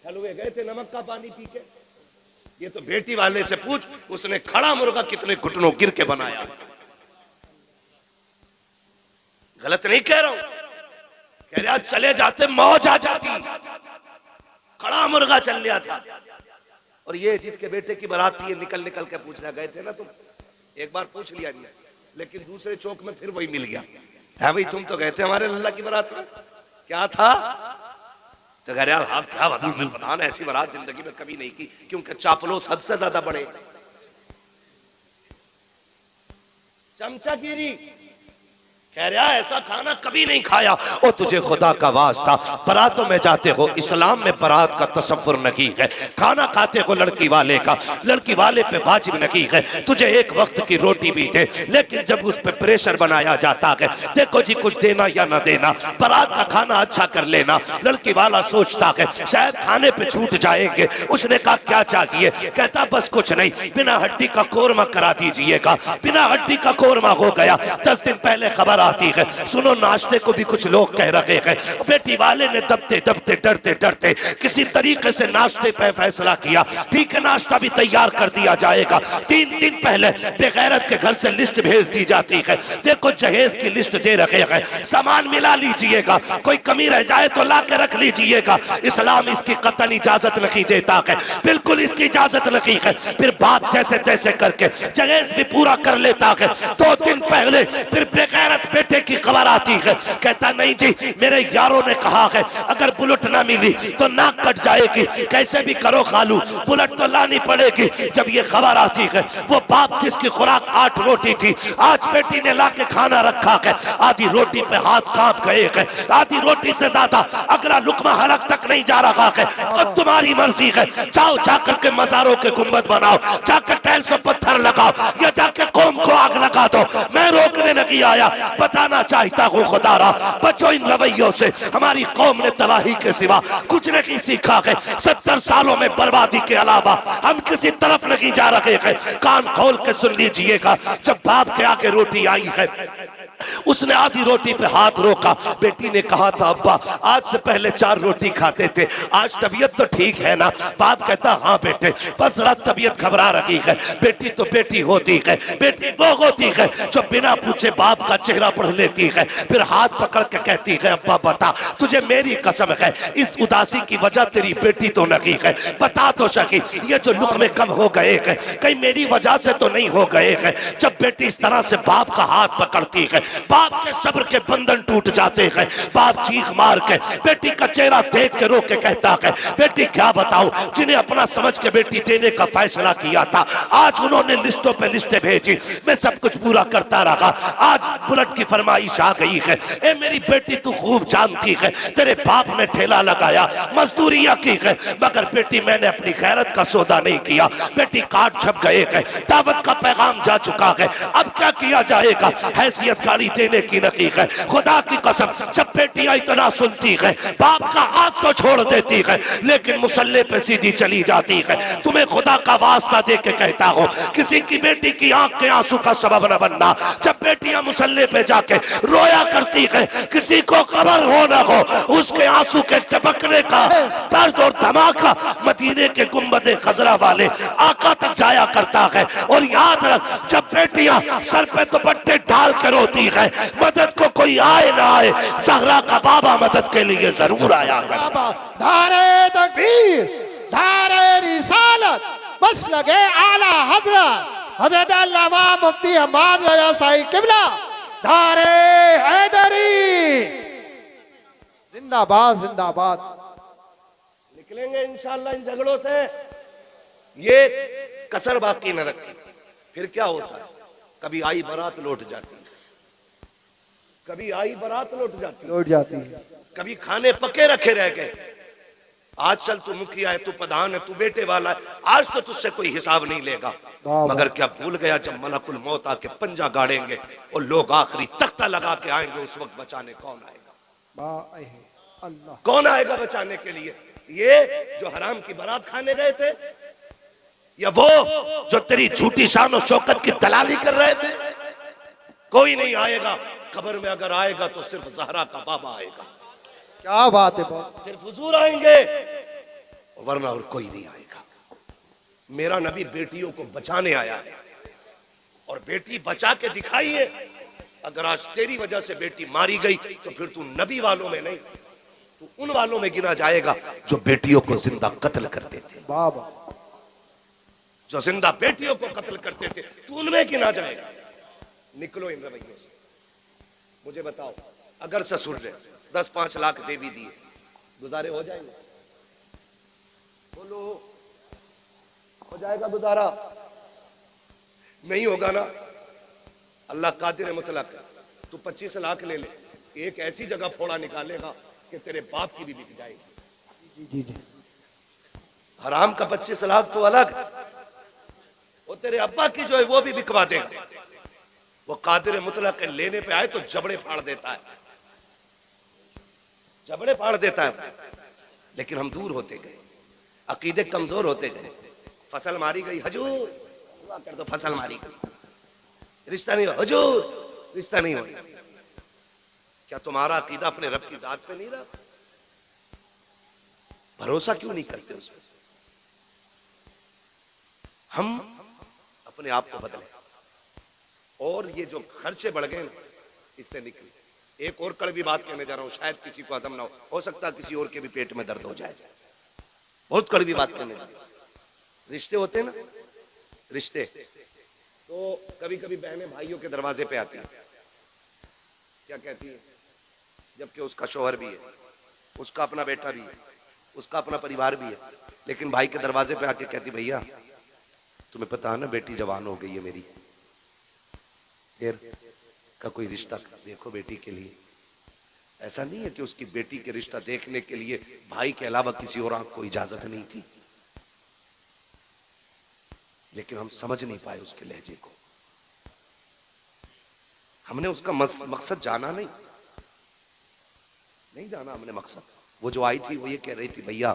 Speaker 1: हलवे गए थे नमक का पानी पी के। ये तो बेटी वाले से पूछ, उसने खड़ा मुर्गा कितने घुटनों गिर के बनाया था। गलत नहीं कह रहा हूं, कह रहा चले जाते मौज आ जाती, खड़ा मुर्गा चल गया था। और ये जिसके बेटे की बारात थी, ये निकल निकल के पूछना गए थे ना तुम, एक बार पूछ लिया नहीं, लेकिन दूसरे चौक में फिर वही मिल गया, है भाई तुम तो गए थे हमारे लल्ला की बारात में, क्या था? तो कह रहे यार आप क्या बता, मैं बता ना, ऐसी बारात जिंदगी में कभी नहीं की, क्योंकि चापलोस हद से ज्यादा बड़े। चमचागिरी कह रहा ऐसा खाना कभी नहीं खाया। और तुझे खुदा का वास्ता, बारातों में जाते हो, इस्लाम में बारात का तसव्वुर नहीं है, खाना खाते हो लड़की वाले का, लड़की वाले पे वाजिब नहीं है, तुझे एक वक्त की रोटी भी दे, लेकिन जब उस पे प्रेशर बनाया जाता है, देखो जी कुछ देना या ना देना, बारात का खाना अच्छा कर लेना, लड़की वाला सोचता है शायद खाने पे छूट जाएंगे। उसने कहा क्या चाहिए? कहता बस कुछ नहीं, बिना हड्डी का कोरमा करा दीजिएगा। बिना हड्डी का कोरमा हो गया। 10 दिन पहले खबर आती है, सुनो नाश्ते को भी कुछ लोग कह रहे हैं। बेटी वाले ने दबते दबते डरते डरते किसी तरीके से नाश्ते पे फैसला किया, ठीक है नाश्ता भी तैयार कर दिया जाएगा। 3 दिन पहले बेगैरत के घर से लिस्ट भेज दी जाती है, देखो जहेज की लिस्ट दे रखे हैं, सामान मिला लीजिएगा, कोई कमी रह जाए तो ला के रख लीजिएगा। इस्लाम इसकी कतई इजाजत नहीं देता है, बिल्कुल इसकी इजाजत नहीं है। फिर बाप जैसे तैसे करके जहेज भी पूरा कर लेता है। 2 दिन पहले फिर बेगैरत बेटे की खबर आती है, कहता नहीं जी मेरे यारों ने कहा है अगर बुलेट ना मिली तो नाक कट जाएगी, कैसे भी करो खालू बुलेट तो लानी पड़ेगी। जब ये खबर आती है, वो बाप जिसकी खुराक 8 रोटी थी, आज बेटी ने ला के खाना रखा है, आधी रोटी पे हाथ कांप गए हैं, आधी रोटी से ज्यादा अगला लुकमा हलक तक नहीं जा रहा है। और तुम्हारी मर्जी है, जाओ जाकर के मजारों के गुंबद बनाओ, जाकर टाइल्स पर पत्थर लगाओ, या जाकर कौम को आग लगा दो, मैं रोकने नहीं आया, बताना चाहता हूँ खुदारा बचो इन रवैयों से। हमारी कौम ने तबाही के सिवा कुछ नहीं सीखा है। 70 सालों में बर्बादी के अलावा हम किसी तरफ नहीं जा रहे हैं। कान खोल के सुन लीजिएगा, जब बाप के आगे रोटी आई है, उसने आधी रोटी पे हाथ रोका। बेटी ने कहा था अब्बा आज से पहले 4 रोटी खाते थे, आज तबीयत तो ठीक है ना? बाप कहता हाँ बेटे, बस जरा तबीयत घबरा रही है। बेटी तो बेटी होती है, बेटी वो होती है जो बिना पूछे बाप का चेहरा पढ़ लेती है, फिर हाथ पकड़ के कहती है अब्बा बता, तुझे मेरी कसम है इस उदासी की वजह तेरी बेटी तो नहीं है, बता तो सकी ये जो लुक़मे कम हो गए हैं कहीं मेरी वजह से तो नहीं हो गए हैं। जब बेटी इस तरह से बाप का हाथ पकड़ती है, बाप के सब्र के बंधन टूट जाते हैं। बाप चीख मार के बेटी का चेहरा देख के रो के कहता है बेटी क्या बताऊं, जिन्हें अपना समझ के बेटी देने का फैसला किया था, आज उन्होंने लिस्टों पे लिस्टें भेजी, मैं सब कुछ पूरा करता रहा, आज बुलेट की फरमाइश आ गई है। ए मेरी बेटी तू खूब जानती है तेरे बाप ने ठेला लगाया, मजदूरियां की है, मगर बेटी मैंने अपनी खैरत का सौदा नहीं किया। बेटी कार्ड छप गए हैं, दावत का पैगाम जा चुका है, अब क्या किया जाएगा? हैसियत गाड़ी देने की नहीं है। खुदा की कसम जब बेटियां इतना सुनती है, बाप का हाथ तो छोड़ देती है, लेकिन मुसल्ले पे सीधी चली जाती है। तुम्हें खुदा का वास्ता दे के कहता हूँ, किसी की बेटी की आंख के आंसू का सबब न बनना। जब बेटियां मुसल्ले पे जाके रोया करती है, किसी को खबर हो न हो, उसके आंसू के टपकने का दर्द और धमाका मदीने के गुंबदे खजरा वाले आका तक जाया करता है। और याद रख, जब बेटियां सर पे दुपट्टे डाल के रोती है, मदद को कोई आए ना आए, ज़हरा का बाबा मदद के लिए जरूर आया।
Speaker 3: धारे तकबीर, धारे रिसालत, बस लगे आला हजरत अल्लामा मुफ्ती हम्माद रज़ा साईं किबला, धारे हैदरी जिंदाबाद जिंदाबाद।
Speaker 1: निकलेंगे इंशाअल्लाह इन झगड़ों से। ये कसर बाकी न रखी। फिर क्या होता है, कभी आई बारात लौट जाती है, कभी आई बारात लौट जाती है,
Speaker 3: लौट जाती है।
Speaker 1: कभी खाने पके रखे रह गए। आज चल तू मुखिया है, तू प्रधान है, तू बेटे वाला है, आज तो तुझसे कोई हिसाब नहीं लेगा।
Speaker 3: वाह,
Speaker 1: मगर क्या भूल गया, जब मलकुल मौत आके पंजा गाड़ेंगे और लोग आखिरी तख्ता लगा के आएंगे, उस वक्त बचाने कौन आएगा?
Speaker 3: वाह, अल्लाह।
Speaker 1: कौन आएगा बचाने के लिए? ये जो हराम की बारात खाने गए थे, या वो जो तेरी झूठी शान और शौकत की दलाली कर रहे थे? कोई नहीं आएगा। कब्र में अगर आएगा तो सिर्फ ज़हरा का बाबा आएगा,
Speaker 3: क्या बात है बाबा।
Speaker 1: सिर्फ हुजूर आएंगे, वरना और कोई नहीं आएगा। मेरा नबी बेटियों को बचाने आया है, और बेटी बचा के दिखाई है। अगर आज तेरी वजह से बेटी मारी गई तो फिर तू नबी वालों में नहीं, तू उन वालों में गिना जाएगा जो बेटियों को जिंदा कत्ल करते थे।
Speaker 3: बाबा,
Speaker 1: जो जिंदा बेटियों को कत्ल करते थे, तू उनमें गिना जाएगा। निकलो इन रवैयों से। मुझे बताओ, अगर ससुर ने 10-5 लाख दे भी दिए, गुजारे हो जाएंगे? बोलो, हो जाएगा गुजारा? नहीं होगा ना। अल्लाह कादिर मुतलक है। तू 25 लाख ले ले, एक ऐसी जगह फोड़ा निकालेगा कि तेरे बाप की भी बिक जाएगी।
Speaker 3: जी जी।
Speaker 1: हराम का 25 लाख तो अलग, वो तेरे अब्बा की जो है वो भी बिकवा देगा। वो कादिर मुतलक है, लेने पे आए तो जबड़े फाड़ देता है, जबड़े फाड़ देता है। लेकिन हम दूर होते गए, अकीदे कमजोर होते गए। फसल मारी गई, हजूर दुआ कर दो, फसल मारी गई, रिश्ता नहीं हो, हजूर रिश्ता नहीं हो। क्या तुम्हारा अकीदा अपने रब की जात पे नहीं रहा? भरोसा क्यों नहीं करते उस पर? हम अपने आप को बदले, और ये जो खर्चे बढ़ गए ना, इससे निकले। एक और कड़वी बात कहने जा रहा हूं, शायद किसी को हजम ना हो सकता है किसी और के भी पेट में दर्द हो जाए। बहुत कड़वी बात कहने जा रहा हूं। रिश्ते होते हैं ना, रिश्ते तो कभी कभी बहनें भाइयों के दरवाजे पे आती हैं, क्या कहती है, जबकि उसका शौहर भी है, उसका अपना बेटा भी है, उसका अपना परिवार भी है, लेकिन भाई के दरवाजे पे आके कहती, भैया तुम्हें पता है ना बेटी जवान हो गई है मेरी, फिर का कोई रिश्ता देखो बेटी के लिए। ऐसा नहीं है कि उसकी बेटी के रिश्ता देखने के लिए भाई के अलावा किसी और को इजाजत नहीं थी, लेकिन हम समझ नहीं पाए उसके लहजे को। हमने उसका मकसद जाना नहीं जाना हमने मकसद। वो जो आई थी वो ये कह रही थी, भैया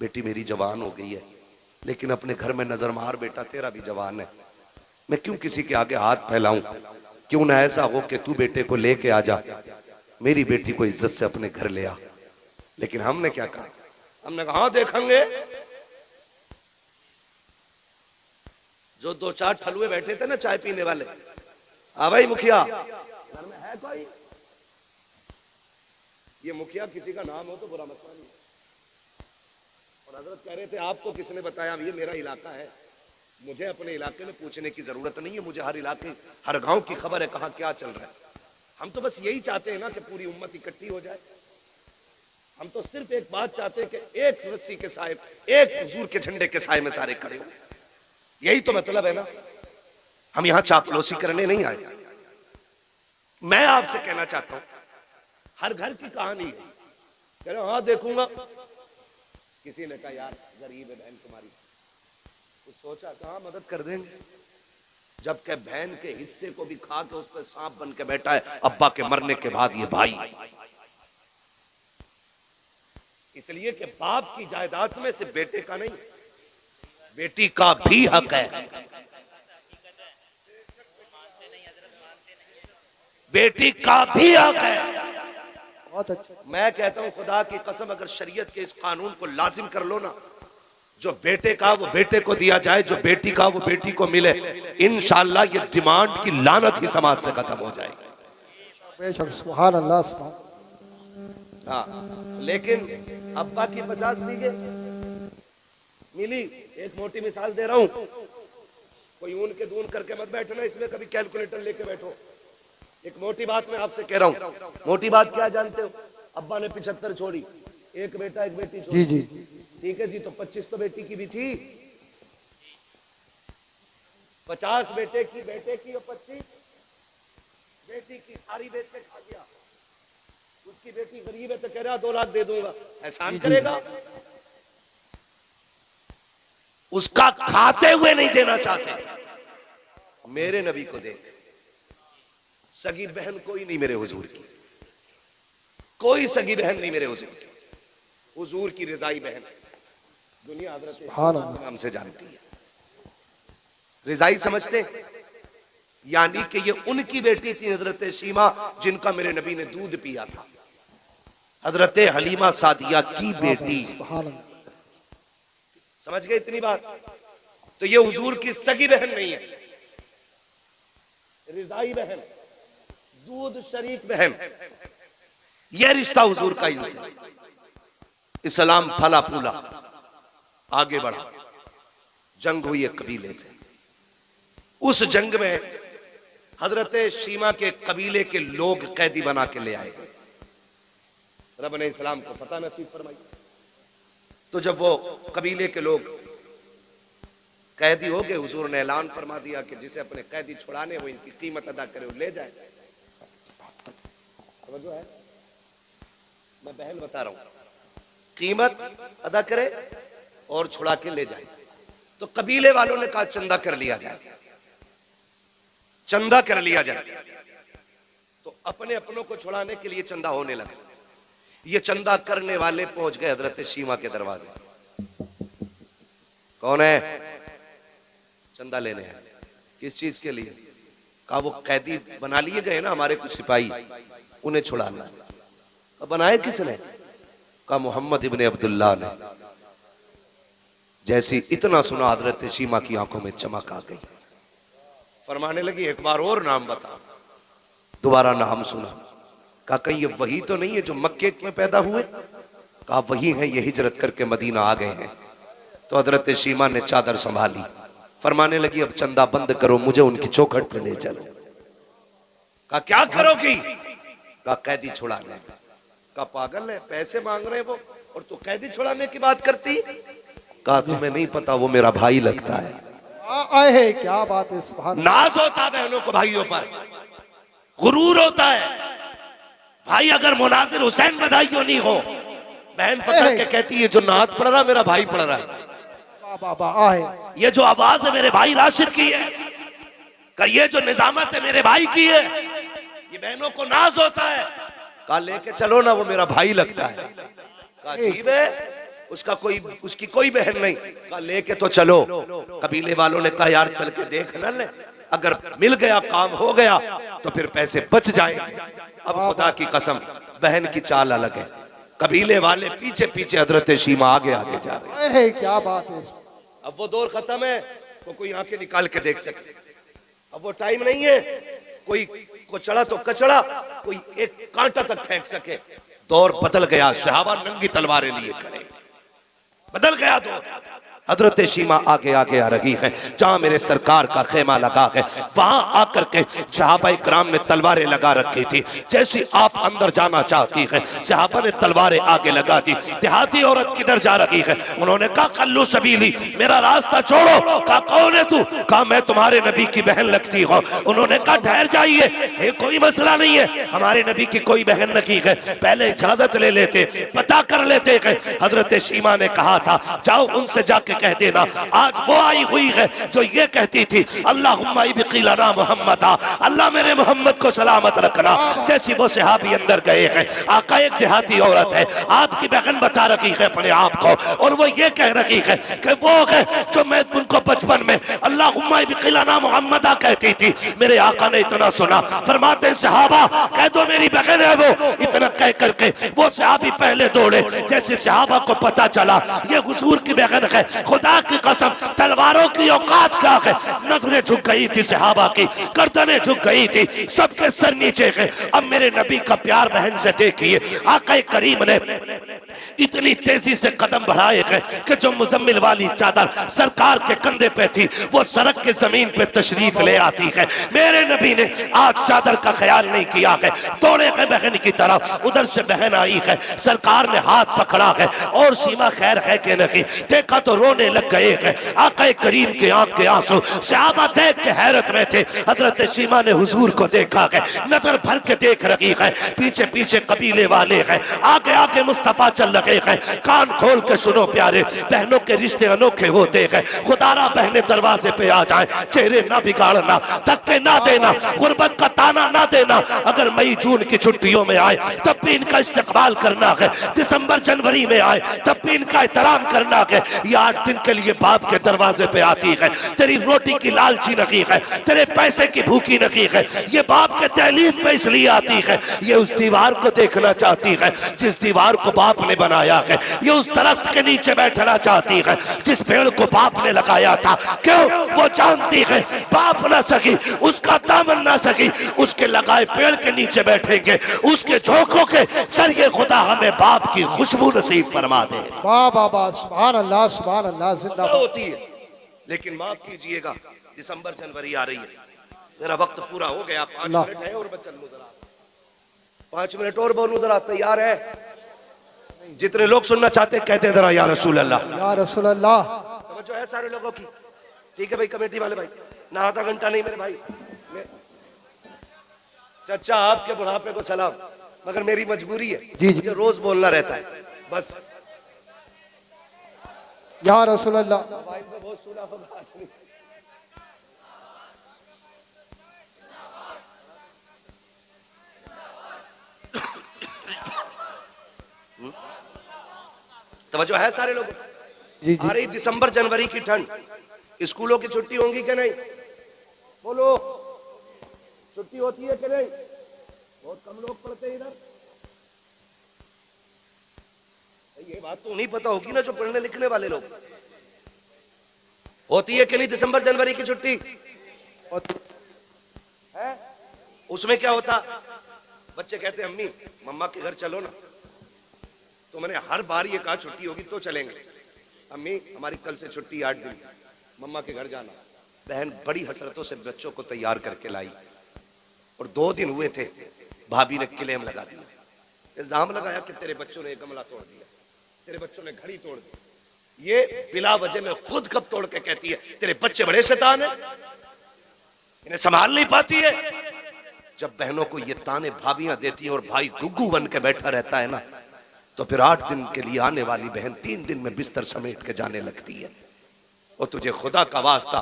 Speaker 1: बेटी मेरी जवान हो गई है, लेकिन अपने घर में नजर मार, बेटा तेरा भी जवान है, मैं क्यों किसी के आगे हाथ फैलाऊं? क्यों ना ऐसा हो कि तू बेटे को लेके आ जा, मेरी बेटी को इज्जत से अपने घर ले आ। लेकिन हमने क्या कहा? हमने कहा हाँ देखेंगे। जो 2-4 ठलुए बैठे थे ना चाय पीने वाले, हाँ भाई मुखिया घर में है कोई? ये मुखिया किसी का नाम हो तो बुरा मत मानिए। और हजरत कह रहे थे आपको किसने बताया? ये मेरा इलाका है, मुझे अपने इलाके में पूछने की जरूरत नहीं है, मुझे हर इलाके हर गांव की खबर है कहां क्या चल रहा है। हम तो बस यही चाहते हैं ना कि पूरी उम्मत इकट्ठी हो जाए। हम तो सिर्फ एक बात चाहते हैं कि एक रस्सी के साए, एक हुजूर के झंडे के साए में सारे खड़े हो। यही तो मतलब है ना। हम यहां चापलूसी करने नहीं आए। मैं आपसे कहना चाहता हूं, हर घर की कहानी है। कह रहे हाँ देखूंगा। किसी ने कहा यार गरीब है बहन तुम्हारी, तो सोचा कहाँ मदद कर देंगे, जबकि बहन के हिस्से को भी खा के उस पर सांप बन के बैठा है अब्बा के मरने के बाद ये भाई। इसलिए कि बाप की जायदाद में सिर्फ बेटे का नहीं, बेटी का भी हक है। बेटी का भी हक है।
Speaker 3: बहुत अच्छा।
Speaker 1: मैं कहता हूं खुदा की कसम, अगर शरीयत के इस कानून को लाजिम कर लो ना, जो बेटे का वो बेटे को दिया जाए, जो बेटी का वो बेटी को मिले, इंशाअल्लाह ये डिमांड की लानत ही समाज से खत्म हो जाएगी।
Speaker 3: बेशक, सुभान अल्लाह, सुभान।
Speaker 1: हाँ, लेकिन अब्बा की 50 बीघे मिली। एक मोटी मिसाल दे रहा हूं, कोई ऊन के दून करके मत बैठना, इसमें कभी कैलकुलेटर लेके बैठो। एक मोटी बात मैं आपसे कह रहा हूं। मोटी बात क्या जानते हो? अब्बा ने 75 छोड़ी, एक बेटा एक बेटी छोड़ी।
Speaker 3: जी जी।
Speaker 1: ठीक है जी, तो 25 तो बेटी की भी थी। 50 बेटे की और 25 बेटी की, सारी बेच के खा गया। उसकी बेटी गरीब है तो कह रहा 2 लाख दे दूंगा, एहसान करेगा? उसका खाते हुए नहीं देना चाहते। मेरे नबी को देख, सगी बहन कोई नहीं मेरे हुजूर की, कोई सगी बहन नहीं मेरे हुजूर की। हुजूर की रिजाई बहन दुनिया हजरत नाम से जानती है। रिजाई समझते? यानी कि ये उनकी बेटी थी हजरत शीमा, जिनका मेरे नबी ने दूध पिया था। हजरत हलीमा सादिया की बेटी। समझ गए इतनी बात? तो ये हुजूर की सगी बहन नहीं है, रिजाई बहन, दूध शरीक बहन। यह रिश्ता हुजूर का इनसे। इस्लाम फला फूला, आगे बढ़ा, जंग हुई एक कबीले से। उस जंग में हजरत शीमा के कबीले के लोग कैदी बना के ले आए। रब ने इस्लाम को फतह नसीब फरमाई। तो जब वो कबीले के लोग कैदी हो गए, हुजूर ने ऐलान फरमा दिया कि जिसे अपने कैदी छुड़ाने वो इनकी कीमत अदा करे, वो ले जाए। समझो है, मैं बहन बता रहा हूं, कीमत अदा करे और छुड़ा के ले जाए। तो कबीले वालों ने कहा चंदा कर लिया जाए, चंदा कर लिया जाए। तो अपने अपनों को छुड़ाने के लिए चंदा होने लगा। ये चंदा करने वाले पहुंच गए हजरत शीमा के दरवाजे। कौन है? चंदा लेने हैं। किस चीज के लिए? कहा वो कैदी बना लिए गए ना हमारे कुछ सिपाही, उन्हें छुड़ाना। बनाए किसने? कहा मोहम्मद इब्ने अब्दुल्लाह ने। जैसी इतना सुना हजरत शीमा की आंखों में चमक आ गई। फरमाने लगी एक बार और नाम बता। दोबारा नाम सुना। कहा कहीं ये वही तो नहीं है जो मक्के में पैदा हुए? कहा वही है, ये हिजरत करके मदीना आ गए हैं। तो हजरत शीमा ने चादर संभाली, फरमाने लगी अब चंदा बंद करो, मुझे उनकी चौखट पे ले चलो। कहा क्या करोगी? कहा कैदी छुड़ाने। कहा पागल है, पैसे मांग रहे वो और तू कैदी छुड़ाने की बात करती? कहा तुम्हें नहीं पता वो मेरा भाई लगता है।
Speaker 3: आए क्या बात है, सुभान।
Speaker 1: नाज होता है बहनों को भाइयों पर, गुरूर होता है। भाई अगर मुनासिर हुसैन बधाइयों नहीं हो, बहन पकड़ के कहती है जो नात पढ़ रहा मेरा भाई पढ़ रहा है।
Speaker 3: बाबा आए,
Speaker 1: ये जो आवाज है मेरे भाई राशिद की है, का ये जो निजामत है मेरे भाई की है। ये बहनों को नाज होता है। कहा लेके चलो ना, वो मेरा भाई लगता है। कहा अजीब है, उसकी कोई बहन नहीं। कहा लेके तो चलो। कबीले वालों ने कहा यार चल के देख न ले, अगर मिल गया काम हो गया तो फिर पैसे बच जाएंगे। अब खुदा की कसम बहन की चाल अलग है। कबीले वाले पीछे पीछे, हजरत शीमा आगे आगे जा रहे
Speaker 3: हैं। क्या बात है।
Speaker 1: अब वो दौर खत्म है तो कोई आंखें निकाल के देख सके। अब वो टाइम नहीं है कोई को चढ़ा तो कचड़ा, कोई एक कांटा तक फेंक सके। दौर बदल गया, सहाबा नंगी तलवारें लिए खड़े, बदल गया दौर। हजरत शीमा आगे आगे आ रही है। जहां मेरे सरकार का खेमा लगा है वहां आकर के सहाबा इकराम ने तलवारें लगा रखी थी। जैसी आप अंदर जाना चाहती है, सहाबा ने तलवारें आगे लगा दी। देहाती औरत किधर जा रही है? उन्होंने कहा कल्लू सबीली, मेरा रास्ता छोड़ो। कहा कौन है तू? कहा मैं तुम्हारे नबी की बहन लगती हूँ। उन्होंने कहा ठहर जाइए, कोई मसला नहीं है, हमारे नबी की कोई बहन नहीं है, पहले इजाजत ले लेते, पता कर लेते। हजरत शीमा ने कहा था जाओ उनसे जाके कह देना आज वो आई हुई है जो ये कहती थी अल्लाहुम्मा इब्क़िलना मुहम्मदा, अल्लाह मेरे मोहम्मद को सलामत रखना। जैसी वो सहाबी अंदर गए हैं, आका एक देहाती औरत है, आपकी बहन बता रही है अपने आप को, और वो ये कह रही है कि वो है जो मैं तुमको बचपन में अल्लाहुम्मा इब्क़िलना मुहम्मदा कहती थी। मेरे आका ने इतना सुना, फरमाते सहाबा कह दो मेरी बहन है वो। इतना कह करके वो सहाबी पहले दौड़े। जैसे सहाबा को पता चला ये हुजूर की बहन है, खुदा की कसम तलवारों की औकात क्या है। नजरें झुक गई थी सहाबा की, गर्दनें झुक गई थी, सबके सर नीचे है। अब मेरे नबी का प्यार बहन से देखिए, आका करीम ने इतनी तेजी से कदम बढ़ाए गए कि जो मुजम्मिल वाली चादर सरकार के कंधे पे थी वो सड़क के जमीन पे तशरीफ ले आती है। मेरे नबी ने आज चादर का ख्याल नहीं किया है, दौड़े गए बहन की तरफ, उधर से बहन आई है, सरकार ने हाथ पकड़ा है और सीमा खैर है कि नहीं, देखा तो रोने लग गए हैं। आका करीम के आंख के आंसू, सहाबा देख के हैरत में थे। हजरत सीमा ने हुजूर को देखा है, नजर भर के देख रही है, पीछे पीछे कबीले वाले हैं, आगे आगे मुस्तफा चल रहे हैं। कान खोल के सुनो प्यारे, बहनों के रिश्ते अनोखे होते हैं। खुदारा बहने दरवाजे पे आ जाए, चेहरे ना बिगाड़ना, धक्के ना देना, गुर्बत का ताना ना देना। अगर मई जून की छुट्टियों में आए तब भी इनका इस्तकबाल करना है, दिसंबर जनवरी में आए तब भी इनका एहतराम करना है। ये 8 दिन के लिए बाप के दरवाजे पे आती है, तेरी रोटी की लालची नहीं है, तेरे पैसे की भूखी नहीं है। ये बाप के दहलीज पे इसलिए आती है, ये उस दीवार को देखना चाहती है जिस दीवार को बाप ने बनाया है। ये उस दरख्त के नीचे बैठना चाहती है जिस पेड़ को बाप ने लगाया था। क्यों? वो जानती है बाप ना सकी, उसका दामन ना सकी, उसके लगाए पेड़ के नीचे बैठेंगे, उसके झोंकों के जरिए खुदा हमें बाप की खुशबू नसीब फरमा दे।
Speaker 3: वाह वाह वाह, सुभान अल्लाह सुभान अल्लाह, जिंदाबाद।
Speaker 1: होती है, लेकिन माफ कीजिएगा दिसंबर जनवरी आ रही है, मेरा वक्त पूरा हो गया। 5 मिनट है और मैं चलूं जरा, 5 मिनट और बोलूं जरा, तैयार है? जितने लोग सुनना चाहते हैं कहते हैं जरा या रसूल अल्लाह,
Speaker 3: या रसूल अल्लाह।
Speaker 1: तवज्जो है सारे लोगों की? ठीक है भाई, कमेटी वाले भाई, ना आधा घंटा नहीं मेरे भाई। चाचा आपके बुढ़ापे को सलाम, मगर मेरी मजबूरी है,
Speaker 3: जी।
Speaker 1: मुझे रोज बोलना रहता है बस।
Speaker 3: या रसूल अल्लाह।
Speaker 1: मोबाइल पे बहुत सुना होगा आदमी। तवज्जो है सारे लोग?
Speaker 3: जी जी।
Speaker 1: आ रही दिसंबर जनवरी की ठंड, स्कूलों की छुट्टी होंगी कि नहीं? बोलो, छुट्टी होती है कि नहीं? बहुत कम लोग पढ़ते हैं इधर। ये बात तो नहीं पता होगी ना जो पढ़ने लिखने वाले लोग। होती है कि नहीं दिसंबर जनवरी की छुट्टी? है? उसमें क्या होता? बच्चे कहते हैं अम्मी मम्मा के घर चलो ना, तो मैंने हर बार ये कहा छुट्टी होगी तो चलेंगे। अम्मी हमारी कल से छुट्टी 8 दिन, मम्मा के घर जाना। बहन बड़ी हसरतों से बच्चों को तैयार करके लाई और 2 दिन हुए थे, भाभी ने क्लेम लगा दिया, इल्जाम लगाया कि तेरे बच्चों ने गमला तोड़ दिया, तेरे बच्चों ने घड़ी तोड़ दी। ये बिला वजह में खुद कब तोड़ के कहती है तेरे बच्चे बड़े शैतान है, इन्हें संभाल नहीं पाती है। जब बहनों को ये ताने भाभियां देती हैं और भाई गुग्गू बन के बैठा रहता है ना, तो फिर 8 दिन के लिए आने वाली बहन 3 दिन में बिस्तर समेट के जाने लगती है। और तुझे खुदा का वास्ता,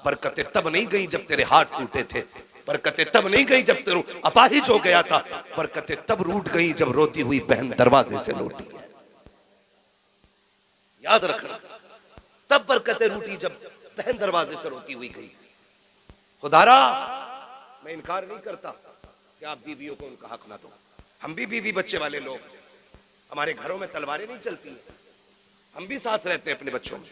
Speaker 1: बरकतें तब नहीं गई जब तेरे हाथ टूटे थे, बरकतें तब नहीं गई जब तेरू अपाहिज हो गया था, बरकतें तब रूठ गई जब रोती हुई बहन दरवाजे से लौटी। याद रखना, तब बरकतें रूठी जब बहन दरवाजे से रोती हुई गई। खुदारा मैं इनकार नहीं करता कि आप बीवियों को उनका हक ना दो, हम भी बीवी बच्चे वाले लोग, हमारे घरों में तलवारें नहीं चलती, हम भी साथ रहते हैं अपने बच्चों में,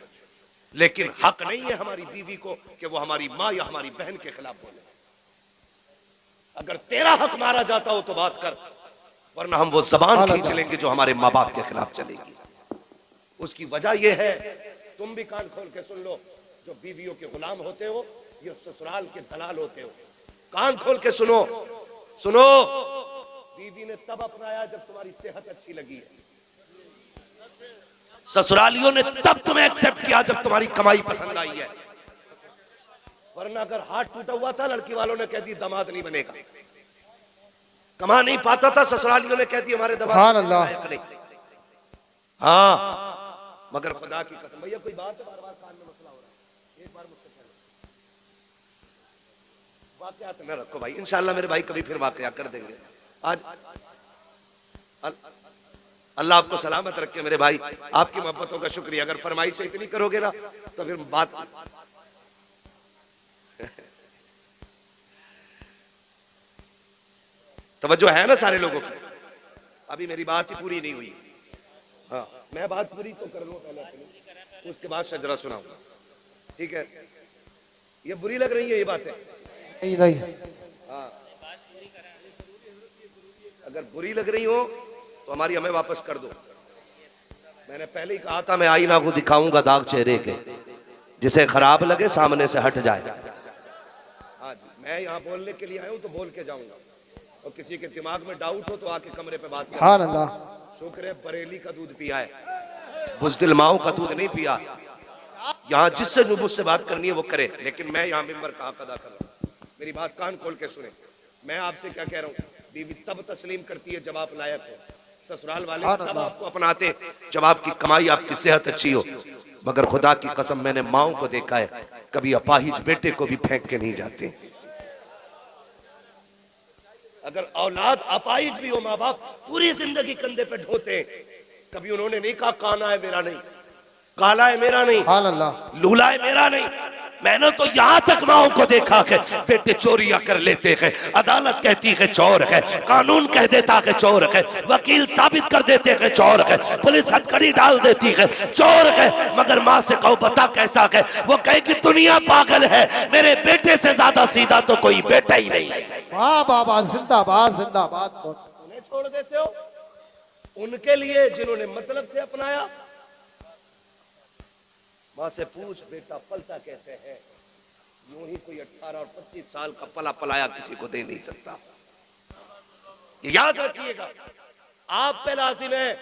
Speaker 1: लेकिन हक नहीं है हमारी बीवी को कि वो हमारी माँ या हमारी बहन के खिलाफ बोले। अगर तेरा हक मारा जाता हो तो बात कर, वरना हम वो जबान खींच लेंगे जो हमारे माँ बाप के खिलाफ चलेगी। उसकी वजह यह है, तुम भी कान खोल के सुन लो, जो बीवियों के गुलाम होते हो, ये ससुराल के दलाल होते हो। कान खोल के सुनो, सुनो, बीवी ने तब अपनाया जब तुम्हारी सेहत अच्छी लगी है, ससुरालियों ने तब तुम्हें एक्सेप्ट किया जब तुम्हारी कमाई पसंद आई है। वरना अगर हाथ टूटा हुआ था, लड़की वालों ने कह दी दामाद नहीं बनेगा, कमा नहीं पाता था, ससुरालियों ने कह दी हमारे दामाद नहीं। हाँ, मगर खुदा की कसम, भैया कोई बात है, बार बार कान में मसला हो रहा है, एक बार मुझसे वाकयात न रखो भाई, इंशाल्लाह मेरे भाई कभी फिर वाकया कर देंगे। आज अल्लाह आपको सलामत रखे मेरे भाई, आपकी मोहब्बतों का शुक्रिया। अगर फरमाइश इतनी करोगे ना तो फिर बात तवज्जो है ना सारे लोगों की? अभी मेरी बात ही पूरी नहीं हुई। हाँ, मैं बात पूरी तो कर लूं पहले, उसके बाद शजरा सुनाऊंगा, ठीक है? ये बुरी लग रही है ये बातें?
Speaker 3: नहीं नहीं।
Speaker 1: हाँ, अगर बुरी लग रही हो तो हमारी हमें वापस कर दो, मैंने पहले ही कहा था मैं आईना को दिखाऊंगा दाग चेहरे के, जिसे खराब लगे सामने से हट जाए। हाँ जी, मैं यहाँ बोलने के लिए आया हूँ तो बोल के जाऊंगा, और किसी के दिमाग में डाउट हो तो आके कमरे पे बात करें।
Speaker 3: हाँ अल्लाह,
Speaker 1: शुक्र है बरेली का दूध पिया है, बुज़दिल माओ का दूध नहीं पिया। यहाँ जिससे जो मुझसे बात करनी है वो करे, लेकिन मैं यहाँ मिंबर का हक अदा कर रहा हूँ। मेरी बात कान खोल के सुने। मैं आपसे क्या कह रहा हूँ, बीवी तब तस्लीम करती है जब आप लायक हो, ससुराल वाले तब आपको अपनाते जब आपकी कमाई, आपकी सेहत अच्छी हो। मगर खुदा की कसम मैंने माओ को देखा है, कभी अपाहिज बेटे को भी फेंक के नहीं जाते। अगर औलाद अपाहिज भी हो, माँ बाप पूरी जिंदगी कंधे पे ढोते हैं, कभी उन्होंने नहीं कहा काना है मेरा नहीं, काला है मेरा नहीं,
Speaker 3: हाँ अल्लाह,
Speaker 1: लूला है मेरा नहीं। मैंने तो यहाँ तक माओ को देखा है बेटे चोरियां कर लेते हैं, अदालत कहती है चोर है, कानून कह देता है चोर है, वकील साबित कर देते हैं चोर है, पुलिस हथकड़ी डाल देती है चोर है। मगर माँ से कहो बता कैसा है, वो कहेगी दुनिया पागल है, मेरे बेटे से ज्यादा सीधा तो कोई बेटा ही नहीं।
Speaker 3: वाह बाबा, जिंदाबाद जिंदाबाद।
Speaker 1: उन्हें छोड़ देते हो उनके लिए जिन्होंने मतलब से अपनाया। माँ से पूछ बेटा पलता कैसे है, यूं ही कोई 18 और 25 साल का पला पलाया किसी को दे नहीं सकता। याद रखिएगा, आप पे लाजिम है,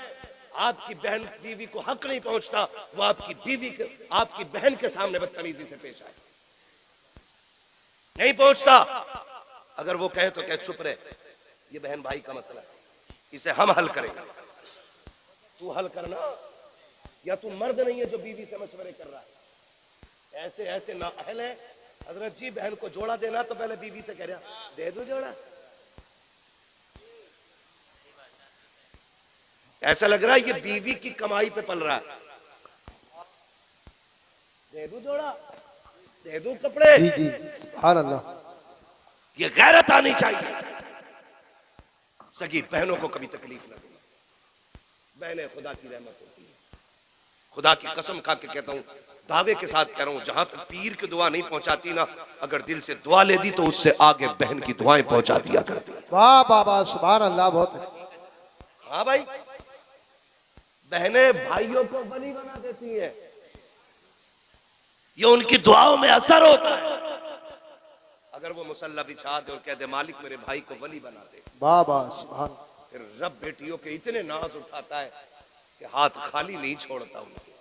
Speaker 1: आपकी बहन बीवी को हक नहीं पहुंचता, वो आपकी बीवी के, आपकी बहन के सामने बदतमीजी से पेश आए, नहीं पहुंचता। अगर वो कहे तो कहे चुप रहे, ये बहन भाई का मसला है, इसे हम हल करेंगे, तू हल करना। या तू मर्द नहीं है जो बीवी से मशवरे कर रहा है। ऐसे ऐसे नाअहल है, हजरत जी बहन को जोड़ा देना तो पहले बीवी से कह रहा दे दो जोड़ा। ऐसा लग रहा है ये बीवी की कमाई पे पल रहा है। दे दो जोड़ा, दे दो कपड़े।
Speaker 3: जी जी, हाँ अल्लाह,
Speaker 1: ये गैरत आनी चाहिए। सगी बहनों को कभी तकलीफ ना देना, बहनें खुदा की रहमत होती है। खुदा की कसम खा के कहता हूं, दावे के साथ कह रहा हूं, जहां तक पीर की दुआ नहीं पहुंचाती ना, अगर दिल से दुआ ले दी तो उससे आगे बहन की दुआएं पहुंचा दिया करती।
Speaker 3: वाह बाबा, सुभान अल्लाह, बहुत।
Speaker 1: हाँ भाई, बहनें भाइयों को वली बना देती है, ये उनकी दुआओं में असर होता है। अगर वो मुसल्ला बिछा दे और कह दे मालिक मेरे भाई को वली बना दे,
Speaker 3: बाबा सुभान,
Speaker 1: फिर रब बेटियों के इतने नाज उठाता है कि हाथ खाली नहीं छोड़ता उनके।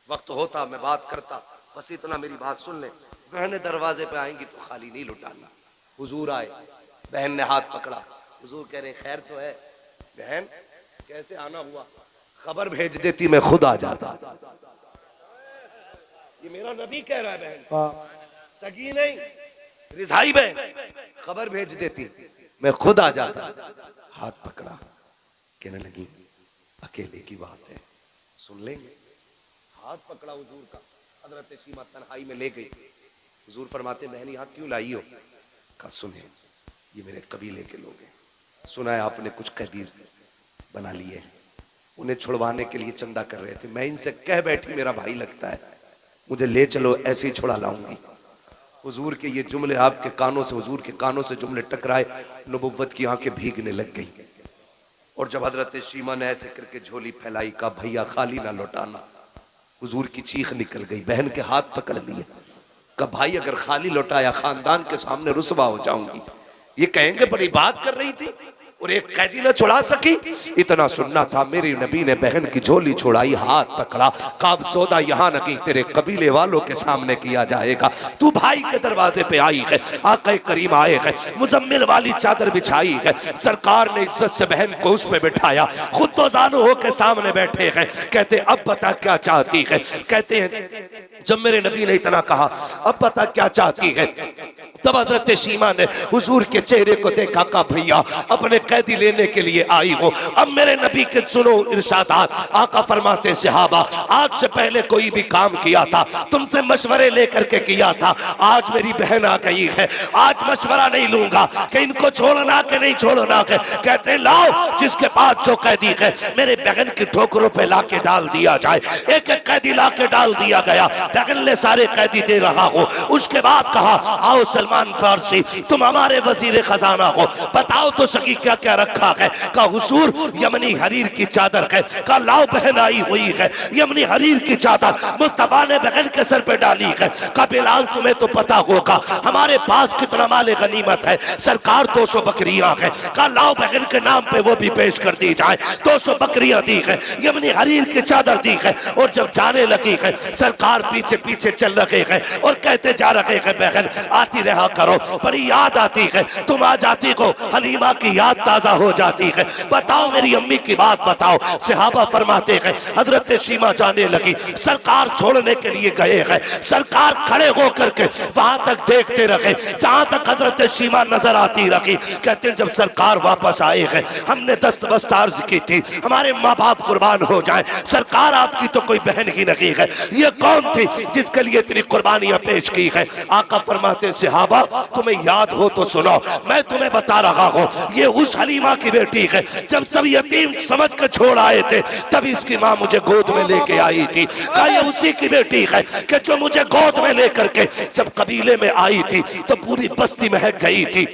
Speaker 1: वक्त होता मैं बात करता, बस इतना मेरी बात सुन ले। बहनें दरवाजे पे आएंगी तो खाली नहीं लुटाना। हुजूर आए, बहन ने हाथ पकड़ा, हुजूर कह रहे खैर तो है। बहन कैसे आना हुआ, खबर भेज देती मैं खुद आ जाता। ये मेरा नबी कह रहा है, बहन सगी नहीं रिजाई बहन, खबर भेज देती मैं खुद आ जाता। हाथ पकड़ा, कहने लगी अकेले की बात है सुन लेंगे। हाथ पकड़ा हुजूर का, हजरत शीमा तन्हाई में ले गई। हुजूर फरमाते बहन यहाँ क्यों लाई हो? कहा सुने ये मेरे कबीले के लोग हैं, सुना है आपने कुछ कैदी बना लिए, उन्हें छुड़वाने के लिए चंदा कर रहे थे। मैं इनसे कह बैठी मेरा भाई लगता है, मुझे ले चलो ऐसे ही छुड़ा लाऊंगी। हुजूर के ये जुमले आपके कानों से, हुजूर के कानों से जुमले टकराए, नबुव्वत की आंखें भीगने लग गई। और जब हजरत शीमा ने ऐसे करके झोली फैलाई, का भैया खाली ना लौटाना, हुजूर की चीख निकल गई। बहन के हाथ पकड़ लिए, का भाई अगर खाली लौटाया खानदान के सामने रुसवा हो जाऊंगी। ये कहेंगे बड़ी बात कर रही थी और एक कैदी न छुड़ा सकी। इतना सुनना था, मेरी नबी ने बहन की झोली छुड़ाई, हाथ पकड़ा, काब सौदा यहाँ नहीं तेरे कबीले वालों के सामने किया जाएगा। तू भाई के दरवाजे पे आई है, आका करीम आए है, मुजम्मिल वाली चादर बिछाई है, सरकार ने इज्जत से बहन को उस पे बिठाया, खुद तो जानू हो के सामने बैठे हैं। कहते अब बता क्या चाहती है? कहते हैं जब मेरे नबी ने इतना कहा अब बता क्या चाहती है, तब हजरत शीमा ने हुजूर के चेहरे को देखा, का भैया अपने कैदी लेने के लिए आई हो। अब मेरे नबी के सुनो इरशादात, आका फरमाते सहाबा आज से पहले कोई भी काम किया था तुमसे मशवरे लेकर के किया था, आज मेरी बहन आ गई है, आज मशवरा नहीं लूंगा कि इनको छोड़ना के नहीं छोड़ना के। कहते लाओ जिसके पास जो कैदी है मेरे बहन की ठोकरों पे ला के डाल दिया जाए। एक एक कैदी ला के डाल दिया गया, बहन ने सारे कैदी दे रहा हो। उसके बाद कहा आओ सलमान फारसी तुम हमारे वजीर खजाना हो, बताओ तो सकी क्या क्या रखा है। का हुजूर यमनी हरीर की चादर है। का लाओ बहन आई हुई है, यमनी हरीर की चादर मुस्तफा ने बहन के सर पे डाली है। का बिलाल तुम्हें तो पता होगा हमारे पास कितना माले गनीमत है, सरकार 200 बकरियां है। का लाओ बहन के नाम पे वो भी पेश कर दी जाए, 200 बकरियां दी है, यमनी हरीर की चादर दी है। और जब जाने लगी है सरकार पीछे पीछे चल रहे हैं और कहते जा रहे हैं बहन आती रहा करो, बड़ी याद आती है, तुम आ जाती हो हलीमा की याद ताजा हो जाती है। बताओ मेरी अम्मी की बात बताओ। सहाबा फरमाते हैं हजरत सीमा जाने लगी, सरकार छोड़ने के लिए गए हैं, सरकार खड़े होकर के वहां तक देखते रहे जहां तक हजरत सीमा नजर आती रही। कहते हैं जब सरकार वापस आए हैं हमने दस्तबस्त अर्ज की थी हमारे माँ बाप कुर्बान हो जाए, सरकार आपकी तो कोई बहन ही नहीं है, ये कौन थी जिसके लिए इतनी कुर्बानियां पेश की है। आका फरमाते सहाबा तुम्हें याद हो तो सुनो, मैं तुम्हें बता रहा हूं ये उस हलीमा की बेटी है जब सब यतीम समझ कर छोड़ आए थे तभी इसकी माँ मुझे गोद में लेके आई थी। कहा ये उसी की बेटी है कि जो मुझे गोद में लेकर के जब कबीले में आई थी तो पूरी बस्ती महक गई थी।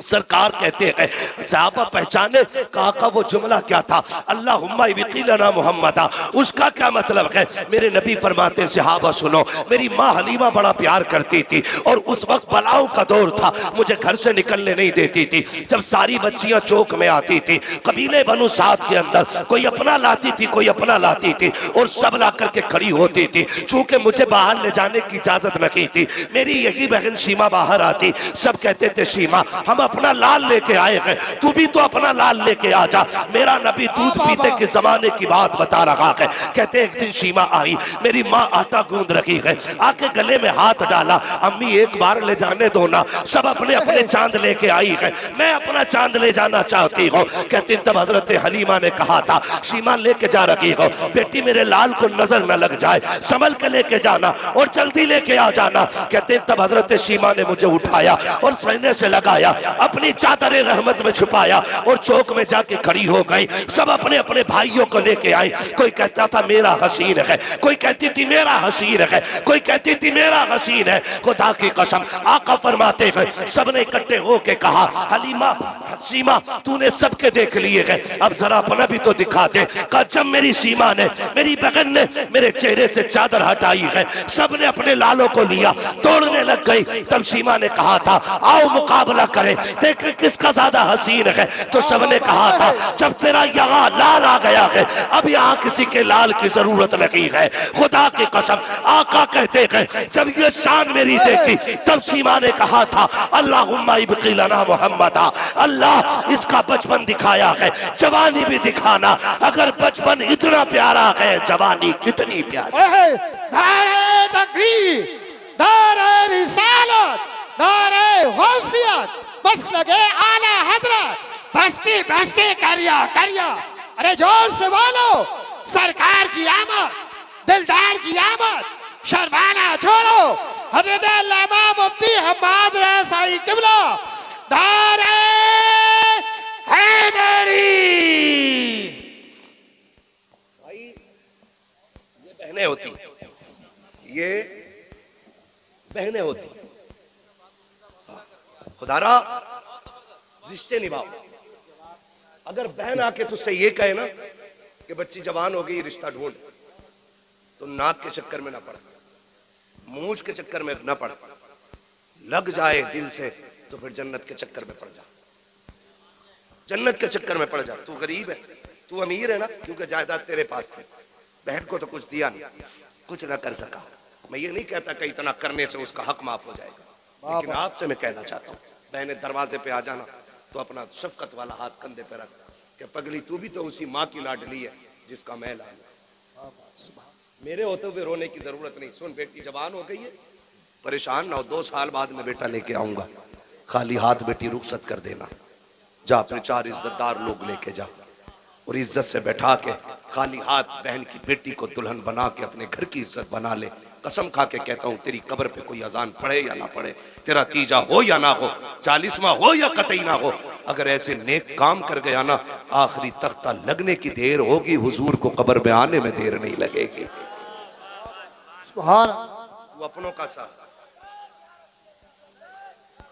Speaker 1: सरकार कहते हैं सहाबा पहचाने का वो जुमला क्या था, अल्लाहुम्मा इब्तिलना मुहम्मदा, उसका क्या मतलब है। मेरे नबी फरमाते सहाबा सुनो, मेरी माँ हलीमा बड़ा प्यार करती थी और उस वक्त बलाओं का दौर था, मुझे घर से निकलने नहीं देती थी। जब सारी बच्चियां चौक में आती थी कबीले बनु साद के अंदर, कोई अपना लाती थी कोई अपना लाती थी और सब ला करके खड़ी होती थी। चूंकि मुझे बाहर ले जाने की इजाजत नहीं थी, मेरी यही बहन सीमा बाहर आती, सब कहते थे सीमा हम अपना लाल लेके आए हैं, तू भी तो अपना लाल लेके आ जा। मेरा नबी दूध पीते के जमाने की बात बता रहा है। कहते एक दिन सीमा आई, मेरी माँ आटा गूंद रही है, आके गले में हाथ डाला, अम्मी एक बार ले जाने दो ना, सब अपने अपने चांद लेके आई है, मैं अपना चांद ले जाना चाहती हूँ। कहते तब हजरत हलीमा ने कहा था सीमा लेके जा रही हो, बेटी मेरे लाल को नजर न लग जाए, संभल के लेके जाना और जल्दी लेके आ जाना। कहते तब हजरत सीमा ने मुझे उठाया और सीने से लगाया, अपनी चादर रहमत में छुपाया और चौक में जाके खड़ी हो गई। सब अपने अपने भाइयों को लेके आए, कोई कहता था मेरा हसीन है, कोई कहती थी मेरा हसीन है, कोई कहती थी मेरा हसीन है। खुदा की कसम आका फरमाते हैं सबने इकट्ठे होके कहा हलीमा सीमा तूने सबके देख लिए हैं, अब जरा अपना भी तो दिखा दे। कहा जब मेरी सीमा ने मेरी बहन ने मेरे चेहरे से चादर हटाई है, सबने अपने लालों को लिया, तोड़ने लग गई। तब सीमा ने कहा था आओ मुकाबला करें, देख किसका ज्यादा हसीन है। तो सबने कहा था जब तेरा यहाँ लाल आ गया है अब यहाँ किसी के लाल की जरूरत नहीं है। खुदा की कसम आका कहते हैं जब ये शान मेरी देखी तब सीमा ने कहा था अल्लाहुम्मा इब्तिलना मुहम्मदा, अल्लाह इसका बचपन दिखाया है, जवानी भी दिखाना। अगर बचपन इतना प्यारा है जवानी कितनी प्यारी।
Speaker 2: नारे तकबीर, नारे रिसालत, नारे गौसियत, बस लगे आला हजरत, बस्ती बस्ती करिया करिया। अरे जोर से बोलो सरकार की आमद, दिलदार की आमद, शर्माना छोड़ो। हजरत अल्लामा मुफ्ती हम्माद रसाई किबला दारे हैदरी।
Speaker 1: भाई ये बहनें होती, ये बहनें होती, खुदारा रिश्ते निभाओ। अगर बहन आके तुझसे ये कहे ना कि बच्ची जवान हो गई रिश्ता ढूंढ, तो नाक के चक्कर में ना पड़, मूंछ के चक्कर में ना पड़, लग जाए दिल से तो फिर जन्नत के चक्कर में पड़ जा, जन्नत के चक्कर में पड़ जा। तू गरीब है, तू अमीर है ना, क्योंकि जायदाद तेरे पास थे, बहन को तो कुछ दिया नहीं, कुछ ना कर सका। मैं ये नहीं कहता कि इतना करने से उसका हक माफ हो जाएगा, लेकिन आपसे मैं कहना चाहता हूँ बहने दरवाजे पे आ जाना तो अपना शफकत वाला हाथ कंधे पे रख कि पगली तू भी तो उसी माँ की लाडली है जिसका मैं लाल हूं, मेरे होते हुए रोने की जरूरत नहीं। सुन बेटी जवान हो गई है, परेशान ना हो, 2 साल बाद में बेटा लेके आऊंगा, खाली हाथ बेटी रुखसत कर देना, जा अपने 4 इज्जतदार लोग लेके जा और इज्जत से बैठा के खाली हाथ बहन की बेटी को दुल्हन बना के अपने घर की इज्जत बना ले। कसम खा के कहता हूं तेरी कब्र पे कोई अजान पढ़े या ना पढ़े, तेरा तीजा हो या ना हो, 40वां हो या कतई ना हो, अगर ऐसे नेक काम कर गया ना आखिरी तख्ता लगने की देर होगी, हुजूर को कब्र में आने में देर नहीं लगेगी।
Speaker 2: सुभान
Speaker 1: वो अपनों का साथ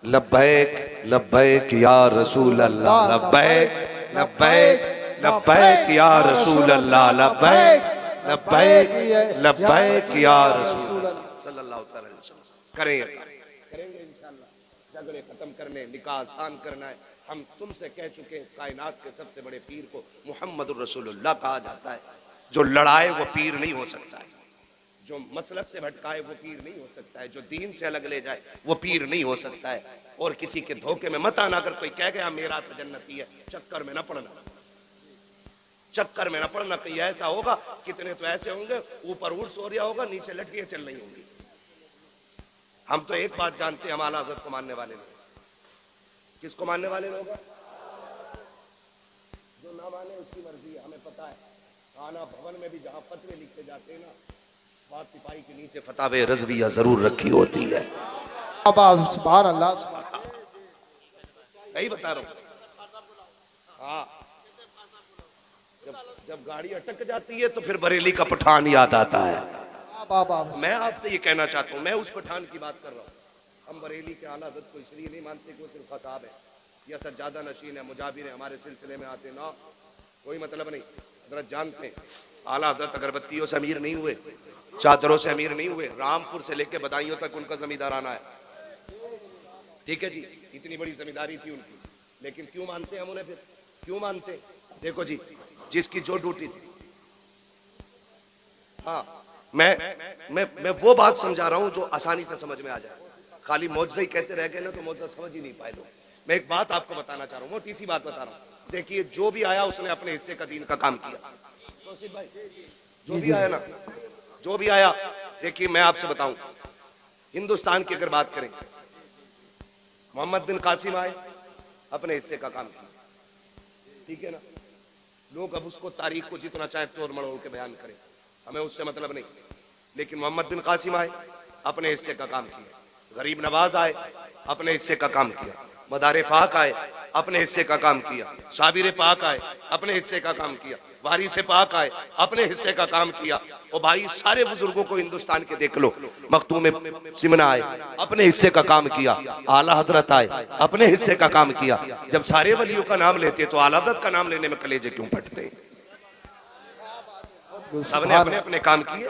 Speaker 1: लब्बैक लब्बैक या रसूल अल्लाह, लब्बैक लब्बैक लब्बैक या रसूल अल्लाह, लब्बैक लब्बैक लब्बैक या रसूल अल्लाह सल्लल्लाहु अलैहि वसल्लम। करेंगे इंशाअल्लाह। झगड़े खत्म करने, निकाह आसान करना है। हम तुमसे कह चुके हैं, कायनात के सबसे बड़े पीर को मुहम्मद रसूलुल्लाह कहा जाता है। जो लड़ाए वो पीर नहीं हो सकता है, जो मसलक से भटकाए वो पीर नहीं हो सकता है, जो दीन से अलग ले जाए वो पीर नहीं हो सकता है। और किसी के धोखे में मत आना। अगर कोई कह गया मेरा तो जन्नती है, चक्कर में न पड़ना, चक्कर में न पड़ना। कहीं ऐसा होगा, कितने तो ऐसे होंगे ऊपर ऊट सो रहा होगा, नीचे लठियां चल रही होंगी। हम तो एक बात जानते हैं, हम आला हज़रत को मानने वाले लोग। किसको मानने वाले लोग? जो ना माने उसकी मर्जी है, हमें पता है। थाना भवन में भी जहां फतवे लिखे जाते हैं ना, बात सिपाही के नीचे फतावे रज़विया जरूर रखी होती है।
Speaker 3: सुभान अल्लाह,
Speaker 1: सही बता रहा हूं। हाँ, जब गाड़ी अटक जाती है तो फिर बरेली का पठान याद आता है। मैं आपसे ये कहना चाहता हूँ, मैं उस पठान की बात कर रहा हूँ। हम बरेली के आला हज़रत को इसलिए नहीं मानते कि वो सिर्फ ख़साब है या सज्जादा नशीन है, मुजाबिर है, हमारे सिलसिले में आते ना, कोई मतलब नहीं। हज़रत जानते हैं, आला हज़रत अगरबत्तियों से अमीर नहीं हुए, चादरों से अमीर नहीं हुए, रामपुर से लेके बदायूं तक उनका जमींदाराना है। ठीक है जी, इतनी बड़ी जमींदारी थी उनकी, लेकिन क्यों मानते हम उन्हें? फिर क्यों मानते? देखो जी, जिसकी जो ड्यूटी थी। हाँ, मैं वो बात समझा रहा हूं जो आसानी से समझ में आ जाए। खाली मौजज़ा ही कहते रह गए ना तो मौजज़ा समझ ही नहीं पाए लोग। मैं एक बात आपको बताना चाह रहा हूँ, मोटी सी बात बता रहा हूँ। देखिए, जो भी आया उसने अपने हिस्से का दीन का काम किया। भाई, जो भी आया ना, जो भी आया, देखिए मैं आपसे बताऊं, हिंदुस्तान की अगर बात करें, मोहम्मद बिन कासिम आए, अपने हिस्से का काम किया। ठीक है ना? लोग अब उसको तारीख को जितना चाहे तोड़ मड़ोड़ के बयान करें, हमें उससे मतलब नहीं। लेकिन मोहम्मद बिन कासिम आए, अपने हिस्से का काम किया। गरीब नवाज आए, अपने हिस्से का काम किया। मदारे पाक आए, अपने हिस्से का काम किया। शाबिर पाक आए, अपने हिस्से का काम किया। वारिस पाक आए, अपने हिस्से का काम किया। और भाई, सारे बुजुर्गों को हिंदुस्तान के देख लो। मखतूम सिमना आए, अपने हिस्से का काम किया। आला हजरत आए, अपने हिस्से का काम किया। जब सारे वलियों का नाम लेते तो आला हजरत का नाम लेने में कलेजे क्यों फटते? सबने अपने अपने काम किए।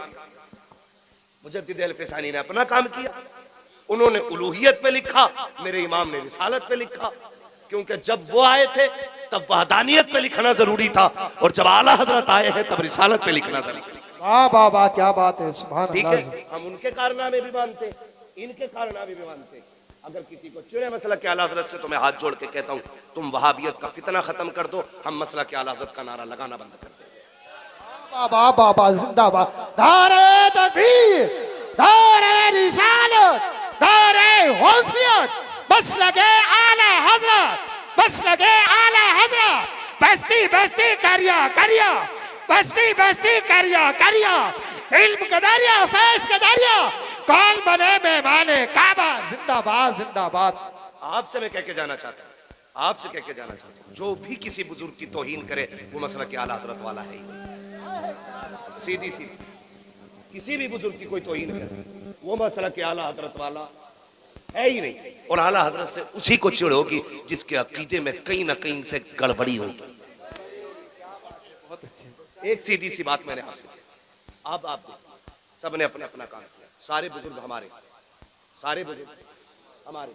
Speaker 1: मुजद्दिद अल-फिसानी ने अपना काम किया। उन्होंने उलूहियत पे लिखा, मेरे इमाम ने रिसालत पे लिखा। क्योंकि जब वो आए थे तब वहदानियत पे लिखना जरूरी था, और जब आला हजरत आए हैं तब रिसालत पे लिखना जरूरी।
Speaker 3: वाह वाह वाह, क्या बात है, सुभान
Speaker 1: ठीक
Speaker 3: अल्लाह।
Speaker 1: है, हम उनके कारनामे भी मानते, इनके कारनामे भी मानते। अगर किसी को चिड़े मसला के आला हजरत से, तो मैं हाथ जोड़ के कहता हूँ, तुम वहाबियत का फितना खत्म कर दो, हम मसला के आला हजरत का नारा लगाना बंद कर दो।
Speaker 3: वाह वाह वाह, जिंदाबाद। दारे तकबीर, दारे रिसालत, दारे गौसियत, बस लगे आला हजरत, बस लगे आला हजरत। बस्ती बस्ती करिया करिया, बस्ती बस्ती करिया करिया, इल्म का दरिया, फैज़ का दरिया, कौन बने मेहमाने काबा। जिंदाबाद जिंदाबाद।
Speaker 1: आपसे मैं कह के जाना चाहता हूँ, आपसे कह के जाना चाहता हूँ, जो भी किसी बुजुर्ग की तौहीन करे वो मसला के आला हजरत वाला है ही नहीं। सीधी सीधी, किसी भी बुजुर्ग की कोई तौहीन करे वो मसला के आला हजरत वाला है ही नहीं। और आला हजरत से उसी को चिढ़ होगी जिसके अकीदे में कहीं ना कहीं से गड़बड़ी होगी। एक सीधी सी बात मैंने आपसे की, अब आप सबने अपने अपना काम किया। सारे बुजुर्ग हमारे, सारे बुजुर्ग हमारे।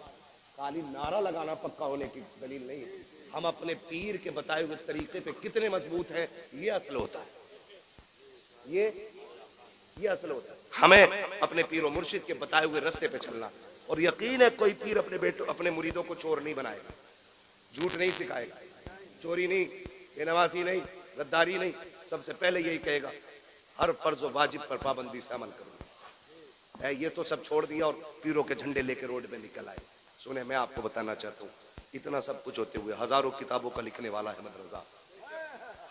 Speaker 1: खाली नारा लगाना पक्का होने की दलील नहीं है। हम अपने पीर के बताए हुए तरीके पे कितने मजबूत हैं, ये असल होता है। ये असल होता है। हमें अपने पीर और मुर्शिद के बताए हुए रास्ते पे चलना। और यकीन है कोई पीर अपने बेटों, अपने मुरीदों को चोर नहीं बनाएगा, झूठ नहीं सिखाएगा, चोरी नहीं, बेनमाजी नहीं, गद्दारी नहीं। सबसे पहले यही कहेगा, हर फर्ज व वाजिब पर पाबंदी से अमल करो। ये तो सब छोड़ दिया और पीरों के झंडे लेके रोड पे निकल आए। सुने, मैं आपको बताना चाहता हूँ, इतना सब कुछ होते हुए हजारों किताबों का लिखने वाला अहमद रजा,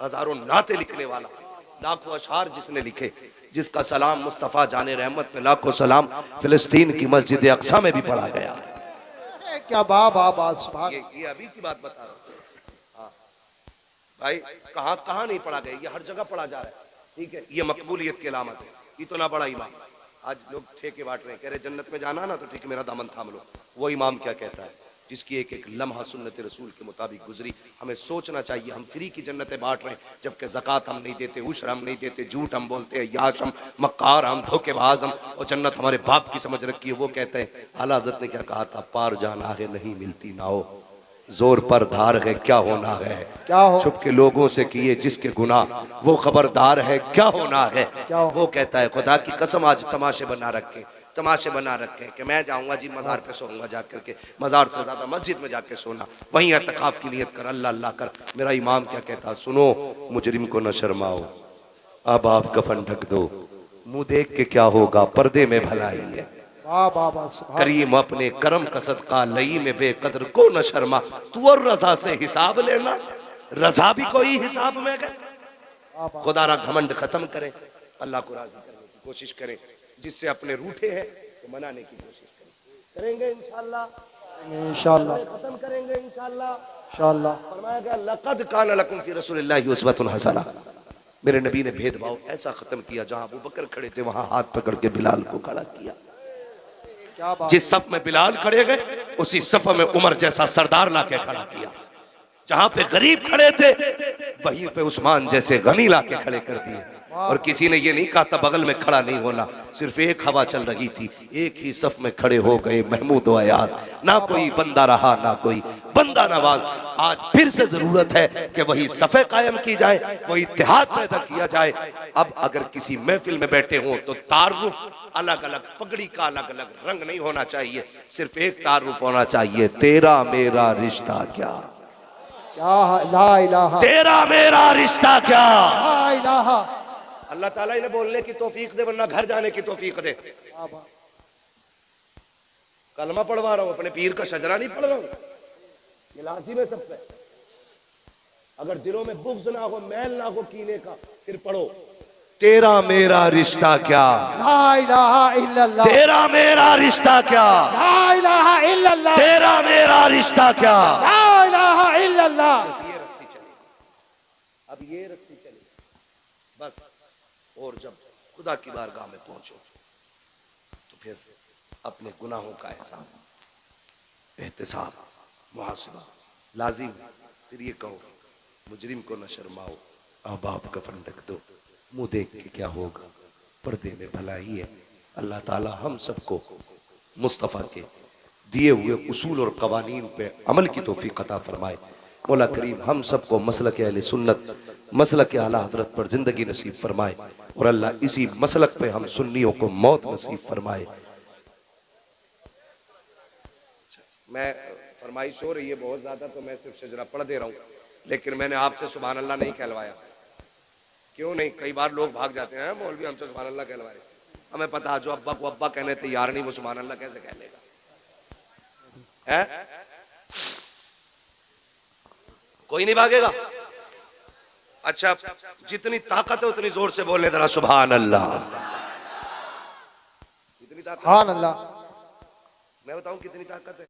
Speaker 1: हजारों नाते लिखने वाला, लाखों अशार जिसने लिखे, जिसका सलाम मुस्तफ़ा जाने रहमत में लाखों सलाम फिलिस्तीन की मस्जिद अक्सा में भी पढ़ा गया।
Speaker 3: क्या वाह वाह वाह, सुभान।
Speaker 1: ये अभी की बात बता रहा हूँ। हाँ भाई, कहाँ कहाँ नहीं पढ़ा गया, ये हर जगह पढ़ा जा रहा है। ठीक है, ये मकबूलियत की अलामत है। इतना बड़ा इमाम, आज लोग ठेके बांट रहे हैं, कह रहे जन्नत में जाना ना तो ठीक है मेरा दामन थाम लो। वो इमाम क्या कहता है जिसकी एक एक लम्हा सुन्नत रसूल के मुताबिक गुजरी। हमें सोचना चाहिए हम फ्री की जन्नतें बांट रहे हैं, जबकि ज़कात हम नहीं देते, उश्र हम नहीं देते, झूठ हम बोलते हैं, याश हम, मक्कार हम, धोखेबाज हम, और जन्नत हमारे बाप की समझ रखी है। वो कहते हैं आला हज़रत ने क्या कहा था, पार जाना है नहीं मिलती नाओ, जोर पर धार है क्या होना है,
Speaker 3: क्या हो
Speaker 1: छुप के लोगों से किए जिसके गुनाह वो खबरदार है क्या होना है।
Speaker 3: क्या हो?
Speaker 1: वो कहता है खुदा की कसम आज तमाशे बना रखे, तमाशे बना रखे कि मैं जाऊंगा जी मज़ार पे सोऊंगा जाकर के, मज़ार से ज़्यादा मस्जिद में जाके सोना, वहीं एतकाफ की नियत कर, अल्लाह अल्लाह कर। मेरा इमाम क्या कहता, सुनो मुजरिम को न शर्माओ, अब आप कफन ढक दो, मुंह देख के क्या होगा, पर्दे में भलाई है।
Speaker 3: वाह वाह वाह सुभान
Speaker 1: करीम अपने करम का सदका लई में बेकदर को न शर्मा, तू और रजा से हिसाब लेना, रजा भी कोई हिसाब में गए।
Speaker 3: वाह वाह
Speaker 1: खुदारा घमंड खत्म करें, अल्लाह को राजी करने की कोशिश करें, जिससे अपने रूठे हैं तो मनाने की कोशिश करेंगे इंशाअल्लाह,
Speaker 3: इंशाअल्लाह
Speaker 1: खत्म करेंगे इंशाअल्लाह।
Speaker 3: इंशाअल्लाह।
Speaker 1: फरमाया गया लक़द कान लकुम फी रसूलिल्लाहि उस्वतुन हसना, मेरे नबी ने भेदभाव ऐसा खत्म किया, जहां अबू बकर खड़े थे वहां हाथ पकड़ के बिलाल को खड़ा किया।
Speaker 3: क्या बात
Speaker 1: जिस सफ में बिलाल खड़े गए उसी सफ में उमर जैसा सरदार लाके खड़ा किया, जहां पे गरीब खड़े थे वहीं पे उस्मान जैसे गनी लाके खड़े कर दिए। और किसी ने ये नहीं कहा था बगल में खड़ा नहीं होना, सिर्फ एक हवा चल रही थी, एक ही सफ में खड़े हो गए महमूद व अयाज, ना कोई बंदा रहा ना कोई बंदा नवाज। आज फिर से जरूरत है कि वही सफ़े कायम की जाए, वही इत्तेहाद पैदा किया जाए। अब अगर किसी महफिल में बैठे हों तो तारुफ अलग अलग, पगड़ी का अलग अलग रंग नहीं होना चाहिए, सिर्फ एक तारुफ होना चाहिए, तेरा मेरा रिश्ता क्या,
Speaker 3: क्या ला इलाहा
Speaker 1: तेरा मेरा रिश्ता क्या।
Speaker 3: ला इलाहा।
Speaker 1: अल्लाह ताला इन्हें बोलने की तौफीक दे, वरना घर जाने की तौफीक दे।
Speaker 3: वाह वाह
Speaker 1: कलमा पढ़वा रहा हूं, अपने पीर का शजरा नहीं पढ़ रहा हूं, ये लाजिम है सब पे। अगर दिलों में बुग़्ज़ ना हो, मैल ना हो कीने का, फिर पढ़ो तेरा मेरा रिश्ता क्या,
Speaker 3: ला इलाहा इल्लल्लाह,
Speaker 1: तेरा मेरा रिश्ता क्या,
Speaker 3: ला इलाहा इल्लल्लाह,
Speaker 1: तेरा मेरा रिश्ता क्या।
Speaker 3: ला इलाहा इल्लल्लाह।
Speaker 1: सिर्फ ये रस्सी चली, अब ये रस्सी चली बस। और जब खुदा की बारगाह में पहुंचो तो फिर अपने गुनाहों का एहसास, एहतिसाब, मुहासिबा लाजिम है। फिर ये कहो मुजरिम को न शर्माओ, अब आप कफन ढक दो, मुंह देख के क्या होगा, पर्दे में भलाई है। अल्लाह ताला हम सबको मुस्तफ़ा के दिए हुए उसूल और कवानीन पे अमल की तौफीक अता फरमाए। मौला करीम हम सबको मसलक अहले सुन्नत, मसलक आला हज़रत पर जिंदगी नसीब फरमाए, और अल्लाह इसी मसलक पे हम सुन्नियों को मौत नसीब फरमाए। मैं फरमाइश हो रही है बहुत ज्यादा, तो मैं सिर्फ शजरा पढ़ दे रहा हूँ, लेकिन मैंने आपसे सुभान अल्लाह नहीं कहलवाया। क्यों नहीं? कई बार लोग भाग जाते हैं, मौलवी हमसे सुभान अल्लाह कहलवाए, हमें पता जो अब्बा को अब्बा कहने तैयार नहीं, वो सुभान अल्लाह कैसे कह लेगा है? कोई नहीं भागेगा। अच्छा, जितनी ताकत है उतनी जोर से बोले जरा सुभान अल्लाह। जितनी ताकत,
Speaker 3: सुभान अल्लाह।
Speaker 1: मैं बताऊं कितनी ताकत है।